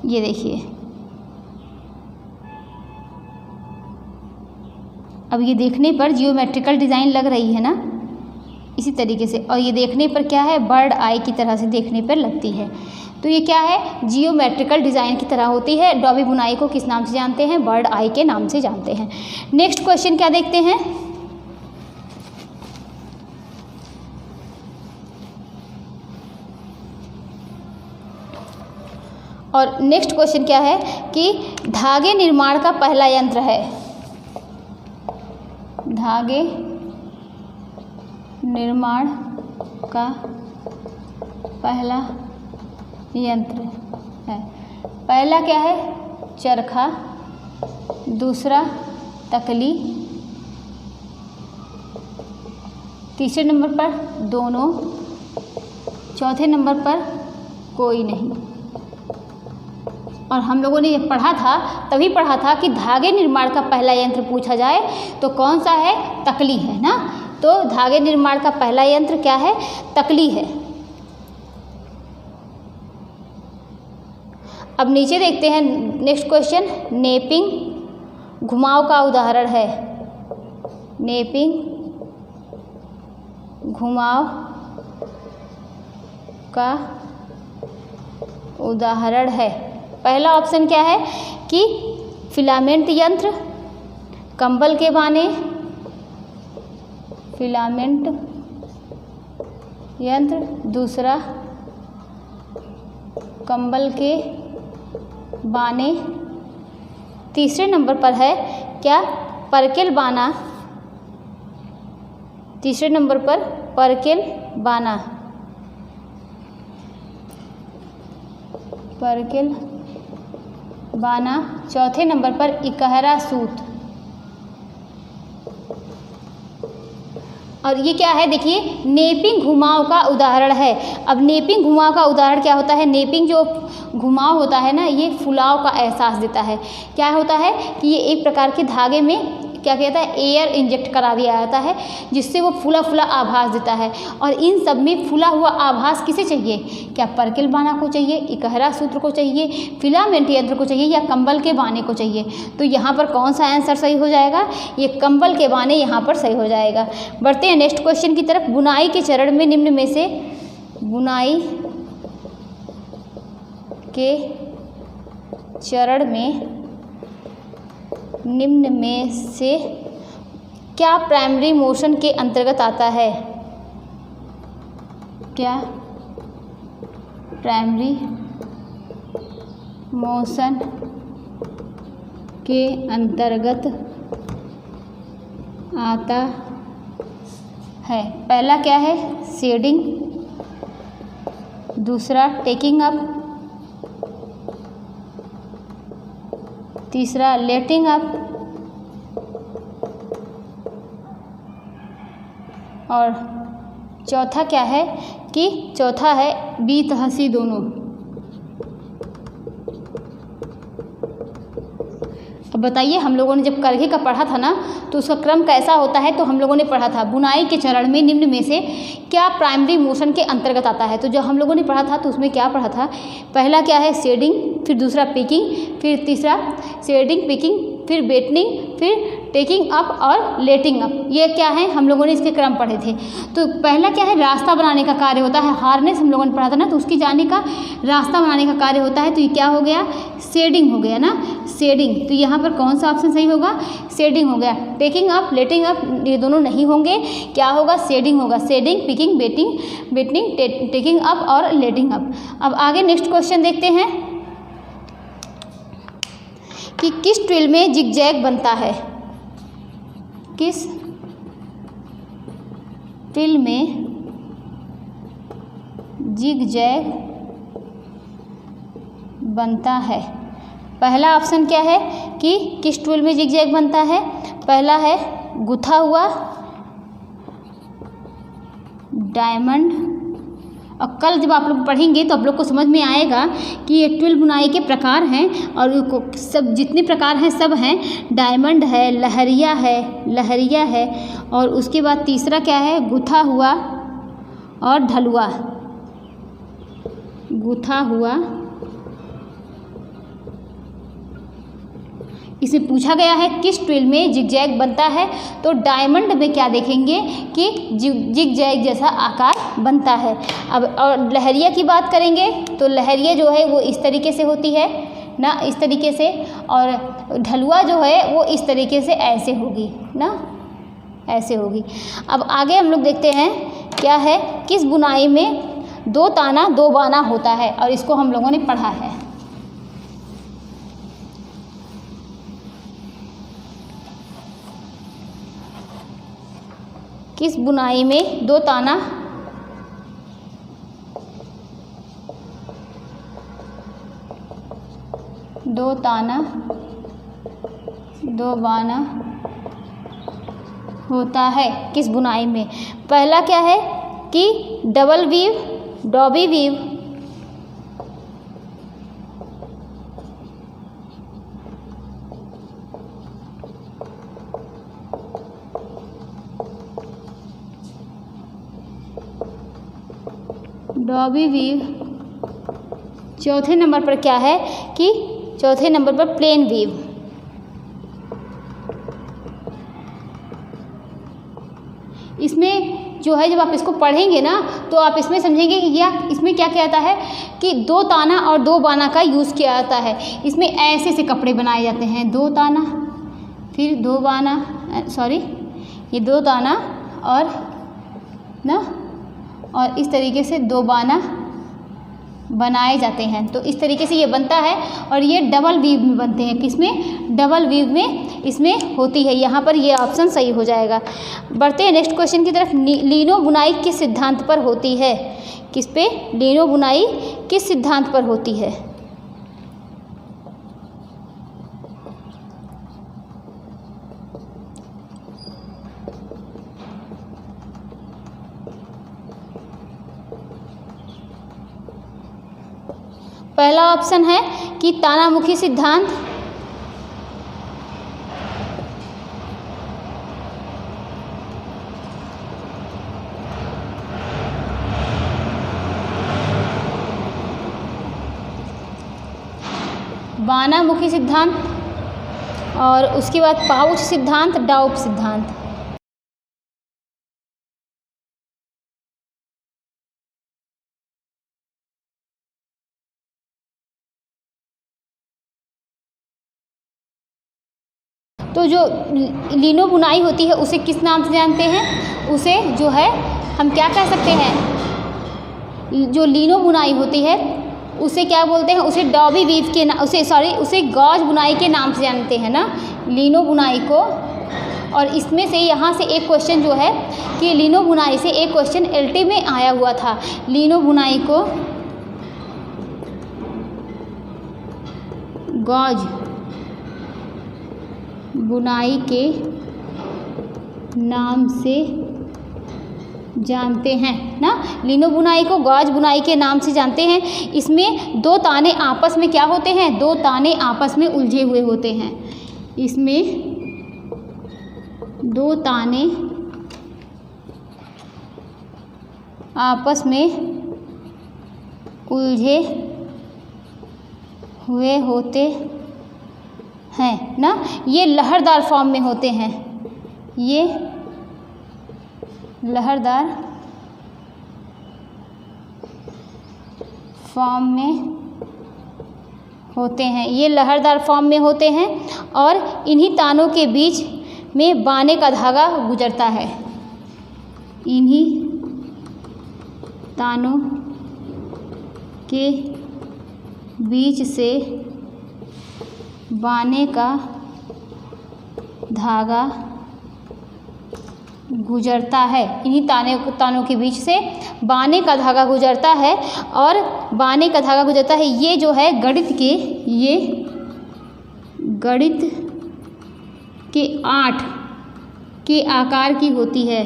ये देखिए, अब ये देखने पर जियोमेट्रिकल डिज़ाइन लग रही है ना, इसी तरीके से। और ये देखने पर क्या है, बर्ड आई की तरह से देखने पर लगती है। तो ये क्या है, जियोमेट्रिकल डिज़ाइन की तरह होती है। डॉबी बुनाई को किस नाम से जानते हैं, बर्ड आई के नाम से जानते हैं। नेक्स्ट क्वेश्चन क्या देखते हैं, और नेक्स्ट क्वेश्चन क्या है कि धागे निर्माण का पहला यंत्र है, धागे निर्माण का पहला यंत्र है। पहला क्या है, चरखा, दूसरा तकली, तीसरे नंबर पर दोनों, चौथे नंबर पर कोई नहीं। और हम लोगों ने ये पढ़ा था, तभी पढ़ा था कि धागे निर्माण का पहला यंत्र पूछा जाए तो कौन सा है, तकली है ना। तो धागे निर्माण का पहला यंत्र क्या है, तकली है। अब नीचे देखते हैं नेक्स्ट क्वेश्चन, नेपिंग घुमाव का उदाहरण है, नेपिंग घुमाव का उदाहरण है। पहला ऑप्शन क्या है कि फिलामेंट यंत्र, कंबल के बाने, फिलामेंट यंत्र, दूसरा कंबल के बाने, तीसरे नंबर पर है क्या, परकेल बाना, तीसरे नंबर पर परकेल बाना, परकेल बाना, चौथे नंबर पर इकहरा सूत। और ये क्या है, देखिए नेपिंग घुमाव का उदाहरण है। अब नेपिंग घुमाव का उदाहरण क्या होता है, नेपिंग जो घुमाव होता है ना, ये फुलाव का एहसास देता है। क्या होता है कि ये एक प्रकार के धागे में क्या कहता है, एयर इंजेक्ट करा दिया जाता है, जिससे वो फूला फूला आभास देता है। और इन सब में फूला हुआ आभास किसे चाहिए, क्या परकेल बाना को चाहिए, इकहरा सूत्र को चाहिए, फिलामेंट यंत्र को चाहिए, या कंबल के बाने को चाहिए। तो यहाँ पर कौन सा आंसर सही हो जाएगा, ये कंबल के बाने यहाँ पर सही हो जाएगा। बढ़ते हैं नेक्स्ट क्वेश्चन की तरफ। बुनाई के चरण में निम्न में से, बुनाई के चरण में निम्न में से क्या प्राइमरी मोशन के अंतर्गत आता है, क्या प्राइमरी मोशन के अंतर्गत आता है। पहला क्या है, शेडिंग, दूसरा टेकिंग अप, तीसरा लेटिंग अप, और चौथा क्या है कि चौथा है बीत हंसी दोनों। अब बताइए, हम लोगों ने जब करघे का पढ़ा था ना, तो उसका क्रम कैसा होता है, तो हम लोगों ने पढ़ा था बुनाई के चरण में निम्न में से क्या प्राइमरी मोशन के अंतर्गत आता है। तो जो हम लोगों ने पढ़ा था तो उसमें क्या पढ़ा था, पहला क्या है शेडिंग, फिर दूसरा पिकिंग, फिर तीसरा शेडिंग पिकिंग, फिर बेटनिंग, फिर टेकिंग अप और लेटिंग अप। ये क्या है, हम लोगों ने इसके क्रम पढ़े थे। तो पहला क्या है, रास्ता बनाने का कार्य होता है, हार्नेस हम लोगों ने पढ़ा था ना, तो उसकी जाने का रास्ता बनाने का कार्य होता है। तो ये क्या हो गया, शेडिंग हो गया ना, शेडिंग। तो यहाँ पर कौन सा ऑप्शन सही होगा, शेडिंग हो गया। टेकिंग अप लेटिंग अप ये दोनों नहीं होंगे, क्या होगा, शेडिंग होगा। शेडिंग पिकिंग बेटनिंग टेकिंग अप और लेटिंग अप। अब आगे नेक्स्ट क्वेश्चन देखते हैं कि किस ट्विल में जिगजैग बनता है, किस ट्विल में जिगजैग बनता है। पहला ऑप्शन क्या है कि किस ट्विल में जिगजैग बनता है, पहला है गुथा हुआ डायमंड और कल जब आप लोग पढ़ेंगे तो आप लोग को समझ में आएगा कि ये 12 बुनाई के प्रकार हैं और सब जितने प्रकार हैं सब हैं। डायमंड है, लहरिया है और उसके बाद तीसरा क्या है, गुथा हुआ और ढलुआ। गुथा हुआ, इसे पूछा गया है किस ट्विल में जिगजैग बनता है, तो डायमंड में क्या देखेंगे कि जिगजैग जैसा आकार बनता है। अब और लहरिया की बात करेंगे तो लहरिया जो है वो इस तरीके से होती है ना, इस तरीके से, और ढलुआ जो है वो इस तरीके से ऐसे होगी ना, ऐसे होगी। अब आगे हम लोग देखते हैं क्या है, किस बुनाई में 2 ताना 2 बाना होता है, और इसको हम लोगों ने पढ़ा है। किस बुनाई में 2 ताना 2 बाना होता है, किस बुनाई में? पहला क्या है कि double weave, dobby weave, dobby weave. चौथे नंबर पर क्या है कि चौथे नंबर पर प्लेन वीव। इसमें जो है जब आप इसको पढ़ेंगे ना तो आप इसमें समझेंगे कि यह इसमें क्या कहता है कि 2 ताना और 2 बाना का यूज़ किया जाता है। इसमें ऐसे से कपड़े बनाए जाते हैं, 2 ताना फिर 2 बाना, सॉरी ये 2 ताना और ना, और इस तरीके से 2 बाना बनाए जाते हैं। तो इस तरीके से ये बनता है और ये डबल वीव में बनते हैं। किसमें? डबल वीव में इसमें होती है। यहाँ पर ये ऑप्शन सही हो जाएगा। बढ़ते हैं नेक्स्ट क्वेश्चन की तरफ। लीनो बुनाई किस सिद्धांत पर होती है? किस पे लीनो बुनाई किस सिद्धांत पर होती है? पहला ऑप्शन है कि तानामुखी सिद्धांत, बानामुखी सिद्धांत और उसके बाद पाउच सिद्धांत, डाउप सिद्धांत। तो जो लीनो बुनाई होती है उसे किस नाम से जानते हैं? उसे जो है हम क्या कह सकते हैं, जो लीनो बुनाई होती है उसे क्या बोलते हैं? उसे डॉबी वीव के नाम, उसे गॉज बुनाई के नाम से जानते हैं ना, लीनो बुनाई को। और इसमें से यहाँ से एक क्वेश्चन जो है कि लीनो बुनाई से एक क्वेश्चन एलटी में आया हुआ था। लीनो बुनाई को गॉज बुनाई के नाम से जानते हैं ना, लीनो बुनाई को गॉज बुनाई के नाम से जानते हैं। इसमें 2 ताने आपस में क्या होते हैं? 2 ताने आपस में उलझे हुए होते हैं। इसमें 2 ताने आपस में उलझे हुए होते हैं ना, ये लहरदार फॉर्म में होते हैं। ये लहरदार फॉर्म में होते हैं, ये लहरदार फॉर्म में होते हैं और इन्हीं तानों के बीच में बाने का धागा गुजरता है। इन्हीं तानों के बीच से बाने का धागा गुजरता है। इन्हीं तानों के बीच से बाने का धागा गुजरता है और बाने का धागा गुजरता है। ये जो है गणित के 8 के आकार की होती है,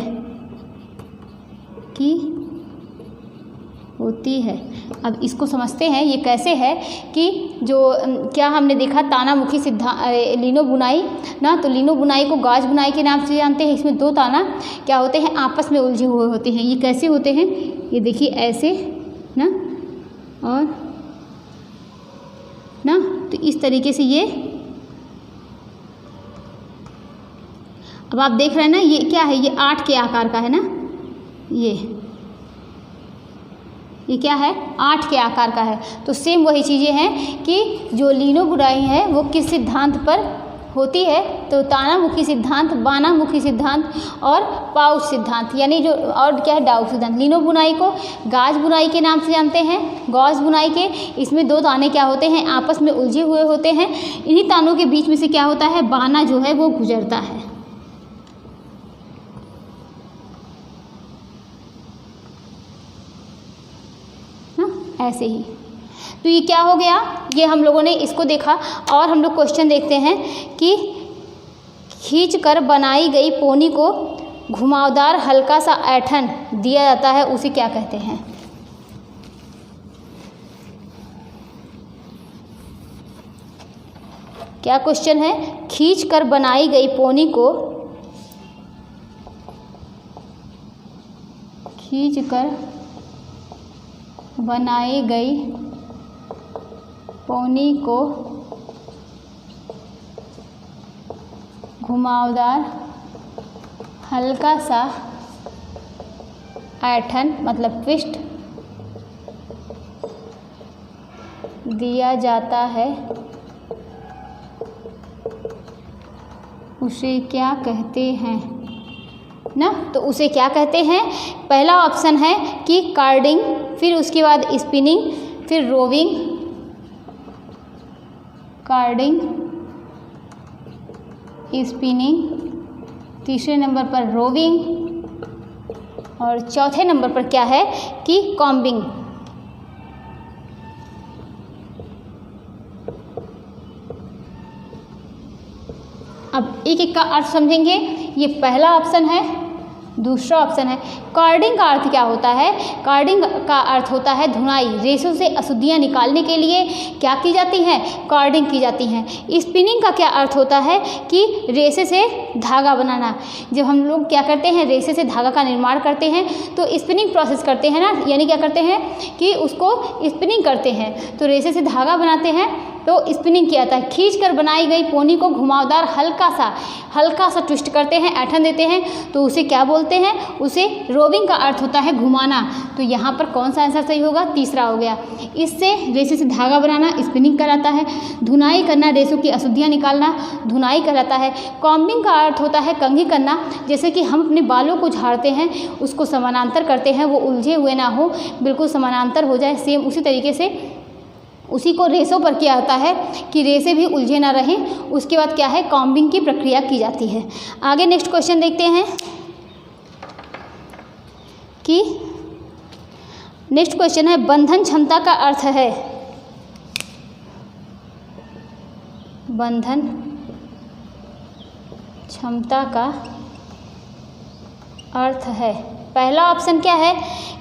होती है। अब इसको समझते हैं ये कैसे है कि जो क्या हमने देखा तानामुखी सिद्धांत लिनो बुनाई ना, तो लिनो बुनाई को गाज बुनाई के नाम से जानते हैं। इसमें दो ताना क्या होते हैं, आपस में उलझे हुए होते हैं। ये कैसे होते हैं, ये देखिए ऐसे ना और ना, तो इस तरीके से ये अब आप देख रहे हैं ना, ये क्या है, ये 8 के आकार का है ना, ये क्या है, 8 के आकार का है। तो सेम वही चीज़ें हैं कि जो लिनो बुनाई है वो किस सिद्धांत पर होती है, तो तानामुखी सिद्धांत, बानामुखी सिद्धांत और पाउच सिद्धांत, यानी जो और क्या है, डाउ सिद्धांत। लिनो बुनाई को गाज बुनाई के नाम से जानते हैं, गॉज बुनाई के। इसमें दो ताने क्या होते हैं, आपस में उलझे हुए होते हैं। इन्हीं तानों के बीच में से क्या होता है, बाना जो है वो गुजरता है। ऐसे ही तो ये क्या हो गया, ये हम लोगों ने इसको देखा। और हम लोग क्वेश्चन देखते हैं कि खींचकर बनाई गई पोनी को घुमावदार हल्का सा ऐंठन दिया जाता है, उसे क्या कहते हैं। क्या क्वेश्चन है, खींचकर बनाई गई पोनी को, खींचकर बनाई गई पोनी को घुमावदार हल्का सा ऐंठन मतलब ट्विस्ट दिया जाता है, उसे क्या कहते हैं ना। तो उसे क्या कहते हैं, पहला ऑप्शन है कि कार्डिंग, फिर उसके बाद स्पिनिंग, फिर रोविंग, कार्डिंग, स्पिनिंग, तीसरे नंबर पर रोविंग और चौथे नंबर पर क्या है कि कॉम्बिंग। अब एक एक का अर्थ समझेंगे। ये पहला ऑप्शन है, दूसरा ऑप्शन है। कार्डिंग का अर्थ क्या होता है, कार्डिंग का अर्थ होता है धुनाई। रेशों से अशुद्धियाँ निकालने के लिए क्या की जाती हैं, कार्डिंग की जाती हैं। स्पिनिंग का क्या अर्थ होता है कि रेशे से धागा बनाना। जब हम लोग क्या करते हैं, रेशे से धागा का निर्माण करते हैं तो स्पिनिंग प्रोसेस करते हैं ना, यानी क्या करते हैं कि उसको स्पिनिंग करते हैं, तो रेशे से धागा बनाते हैं तो स्पिनिंग किया जाता है। खींचकर बनाई गई पोनी को घुमावदार हल्का सा ट्विस्ट करते हैं, ऐंठन देते हैं, तो उसे क्या बोलते हैं, उसे रोविंग का अर्थ होता है घुमाना। तो यहाँ पर कौन सा आंसर सही होगा, तीसरा हो गया। इससे रेशे से धागा बनाना स्पिनिंग कहलाता है। धुनाई करना, रेशों की अशुद्धियाँ निकालना धुनाई कहलाता है। कॉम्बिंग का अर्थ होता है कंघी करना, जैसे कि हम अपने बालों को झाड़ते हैं, उसको समानांतर करते हैं, वो उलझे हुए ना हो, बिल्कुल समानांतर हो जाए। सेम उसी तरीके से उसी को रेशों पर किया जाता है कि रेशे भी उलझे ना रहें। उसके बाद क्या है, कॉम्बिंग की प्रक्रिया की जाती है। आगे नेक्स्ट क्वेश्चन देखते हैं कि नेक्स्ट क्वेश्चन है बंधन क्षमता का अर्थ है, बंधन क्षमता का अर्थ है। पहला ऑप्शन क्या है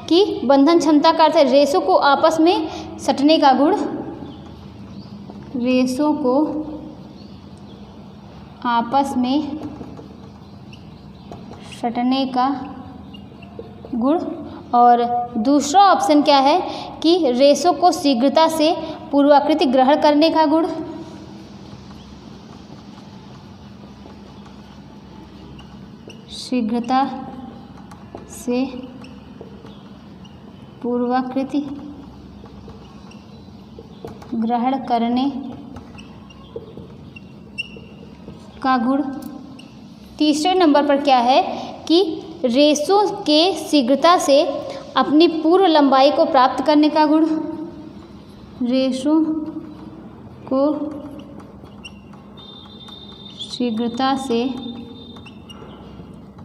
कि बंधन क्षमता का अर्थ है रेशों को आपस में सटने का गुण, रेशों को आपस में सटने का गुण। और दूसरा ऑप्शन क्या है कि रेशों को शीघ्रता से पूर्वाकृति ग्रहण करने का गुण, शीघ्रता से पूर्वाकृति ग्रहण करने का गुण। तीसरे नंबर पर क्या है कि रेशों के शीघ्रता से अपनी पूर्व लंबाई को प्राप्त करने का गुण, रेशों को शीघ्रता से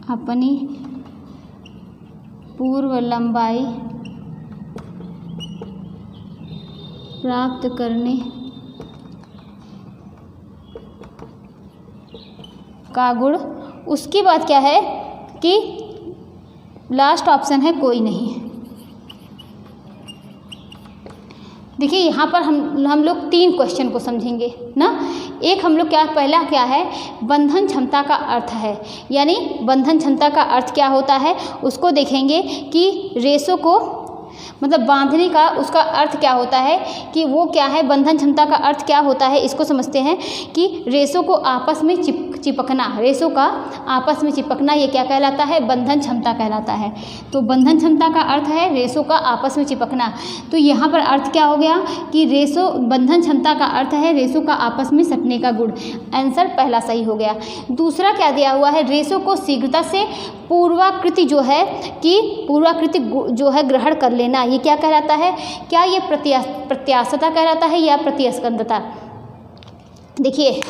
अपनी पूर्व लंबाई प्राप्त करने का गुण। उसके बाद क्या है कि लास्ट ऑप्शन है कोई नहीं। देखिए यहाँ पर हम लोग 3 क्वेश्चन को समझेंगे ना। एक हम लोग पहला क्या है, बंधन क्षमता का अर्थ है, यानी बंधन क्षमता का अर्थ क्या होता है उसको देखेंगे कि रेशों को मतलब बांधने का उसका अर्थ क्या होता है कि वो क्या है, बंधन क्षमता का अर्थ क्या होता है इसको समझते हैं कि रेशों को आपस में चिपकना, रेशों का आपस में चिपकना, ये क्या कहलाता है, बंधन क्षमता कहलाता है। तो बंधन क्षमता का अर्थ है रेशों का आपस में चिपकना। तो यहाँ पर अर्थ क्या हो गया कि बंधन क्षमता का अर्थ है रेशों का आपस में सटने का गुण। आंसर पहला सही हो गया। दूसरा क्या दिया हुआ है, रेशों को शीघ्रता से पूर्वाकृति जो है कि पूर्वाकृति जो है ग्रहण कर लेना, ये क्या कहलाता है, क्या ये प्रत्यास्थता कहलाता है या प्रतिस्कंदता। देखिए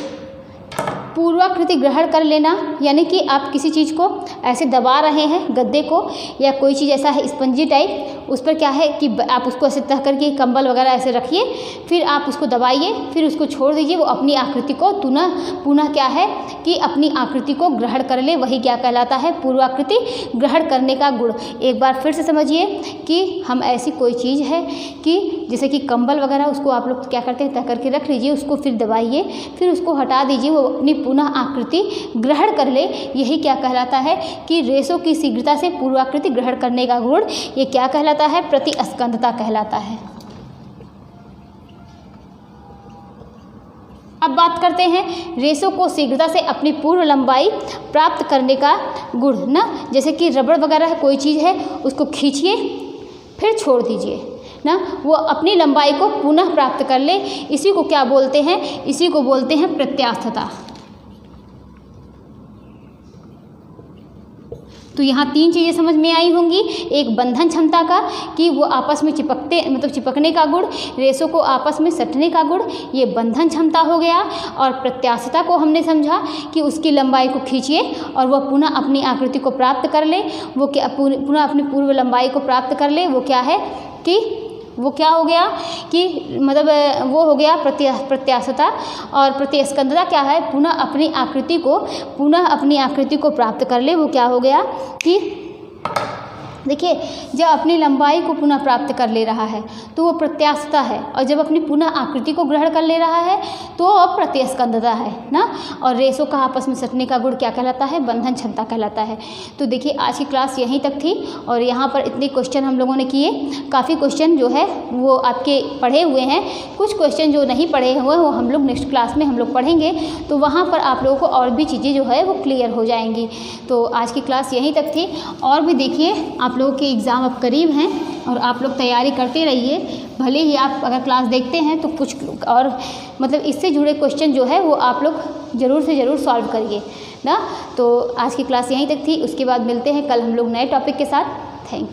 पूर्वाकृति ग्रहण कर लेना यानी कि आप किसी चीज़ को ऐसे दबा रहे हैं, गद्दे को या कोई चीज़ ऐसा है स्पंजी टाइप, उस पर क्या है कि आप उसको ऐसे तह करके कंबल वगैरह ऐसे रखिए, फिर आप उसको दबाइए, फिर उसको छोड़ दीजिए, वो अपनी आकृति को पुनः क्या है कि अपनी आकृति को ग्रहण कर ले, वही क्या कहलाता है, पूर्वाकृति ग्रहण करने का गुण। एक बार फिर से समझिए कि हम ऐसी कोई चीज़ है कि जैसे कि कंबल वगैरह, उसको आप लोग क्या करते हैं तह करके रख लीजिए, उसको फिर दबाइए, फिर उसको हटा दीजिए, वो अपनी पुनः आकृति ग्रहण कर ले, यही क्या कहलाता है कि रेशों की शीघ्रता से पूर्वाकृति ग्रहण करने का गुण, ये क्या कहलाता है, प्रतिस्कंदता कहलाता है। अब बात करते हैं रेशों को शीघ्रता से अपनी पूर्व लंबाई प्राप्त करने का गुण ना। जैसे कि रबड़ वगैरह कोई चीज़ है, उसको खींचिए फिर छोड़ दीजिए ना, वो अपनी लंबाई को पुनः प्राप्त कर ले, इसी को क्या बोलते हैं, इसी को बोलते हैं प्रत्यास्थता। तो यहाँ 3 चीज़ें समझ में आई होंगी। एक बंधन क्षमता का कि वो आपस में चिपकने का गुण, रेशों को आपस में सटने का गुण, ये बंधन क्षमता हो गया। और प्रत्यास्थता को हमने समझा कि उसकी लंबाई को खींचिए और वह पुनः अपनी आकृति को प्राप्त कर ले, वो क्या पुनः अपनी पूर्व लंबाई को प्राप्त कर ले, वो क्या है कि वो क्या हो गया कि मतलब वो हो गया प्रत्यास्थता। और प्रतिस्कंदता क्या है, पुनः अपनी आकृति को प्राप्त कर ले, वो क्या हो गया कि देखिए जब अपनी लंबाई को पुनः प्राप्त कर ले रहा है तो वो प्रत्यास्थता है, और जब अपनी पुनः आकृति को ग्रहण कर ले रहा है तो अब प्रतिस्कंदता है ना। और रेशों का आपस में सटने का गुण क्या कहलाता है, बंधन क्षमता कहलाता है। तो देखिए आज की क्लास यहीं तक थी, और यहाँ पर इतने क्वेश्चन हम लोगों ने किए। काफ़ी क्वेश्चन जो है वो आपके पढ़े हुए हैं, कुछ क्वेश्चन जो नहीं पढ़े हुए वो हम लोग नेक्स्ट क्लास में हम लोग पढ़ेंगे, तो वहाँ पर आप लोगों को और भी चीज़ें जो है वो क्लियर हो जाएंगी। तो आज की क्लास यहीं तक थी। और भी देखिए आप लोगों के एग्ज़ाम अब करीब हैं और आप लोग तैयारी करते रहिए। भले ही आप अगर क्लास देखते हैं तो कुछ और मतलब इससे जुड़े क्वेश्चन जो है वो आप लोग ज़रूर से ज़रूर सॉल्व करिए ना। तो आज की क्लास यहीं तक थी, उसके बाद मिलते हैं कल हम लोग नए टॉपिक के साथ। Thank you.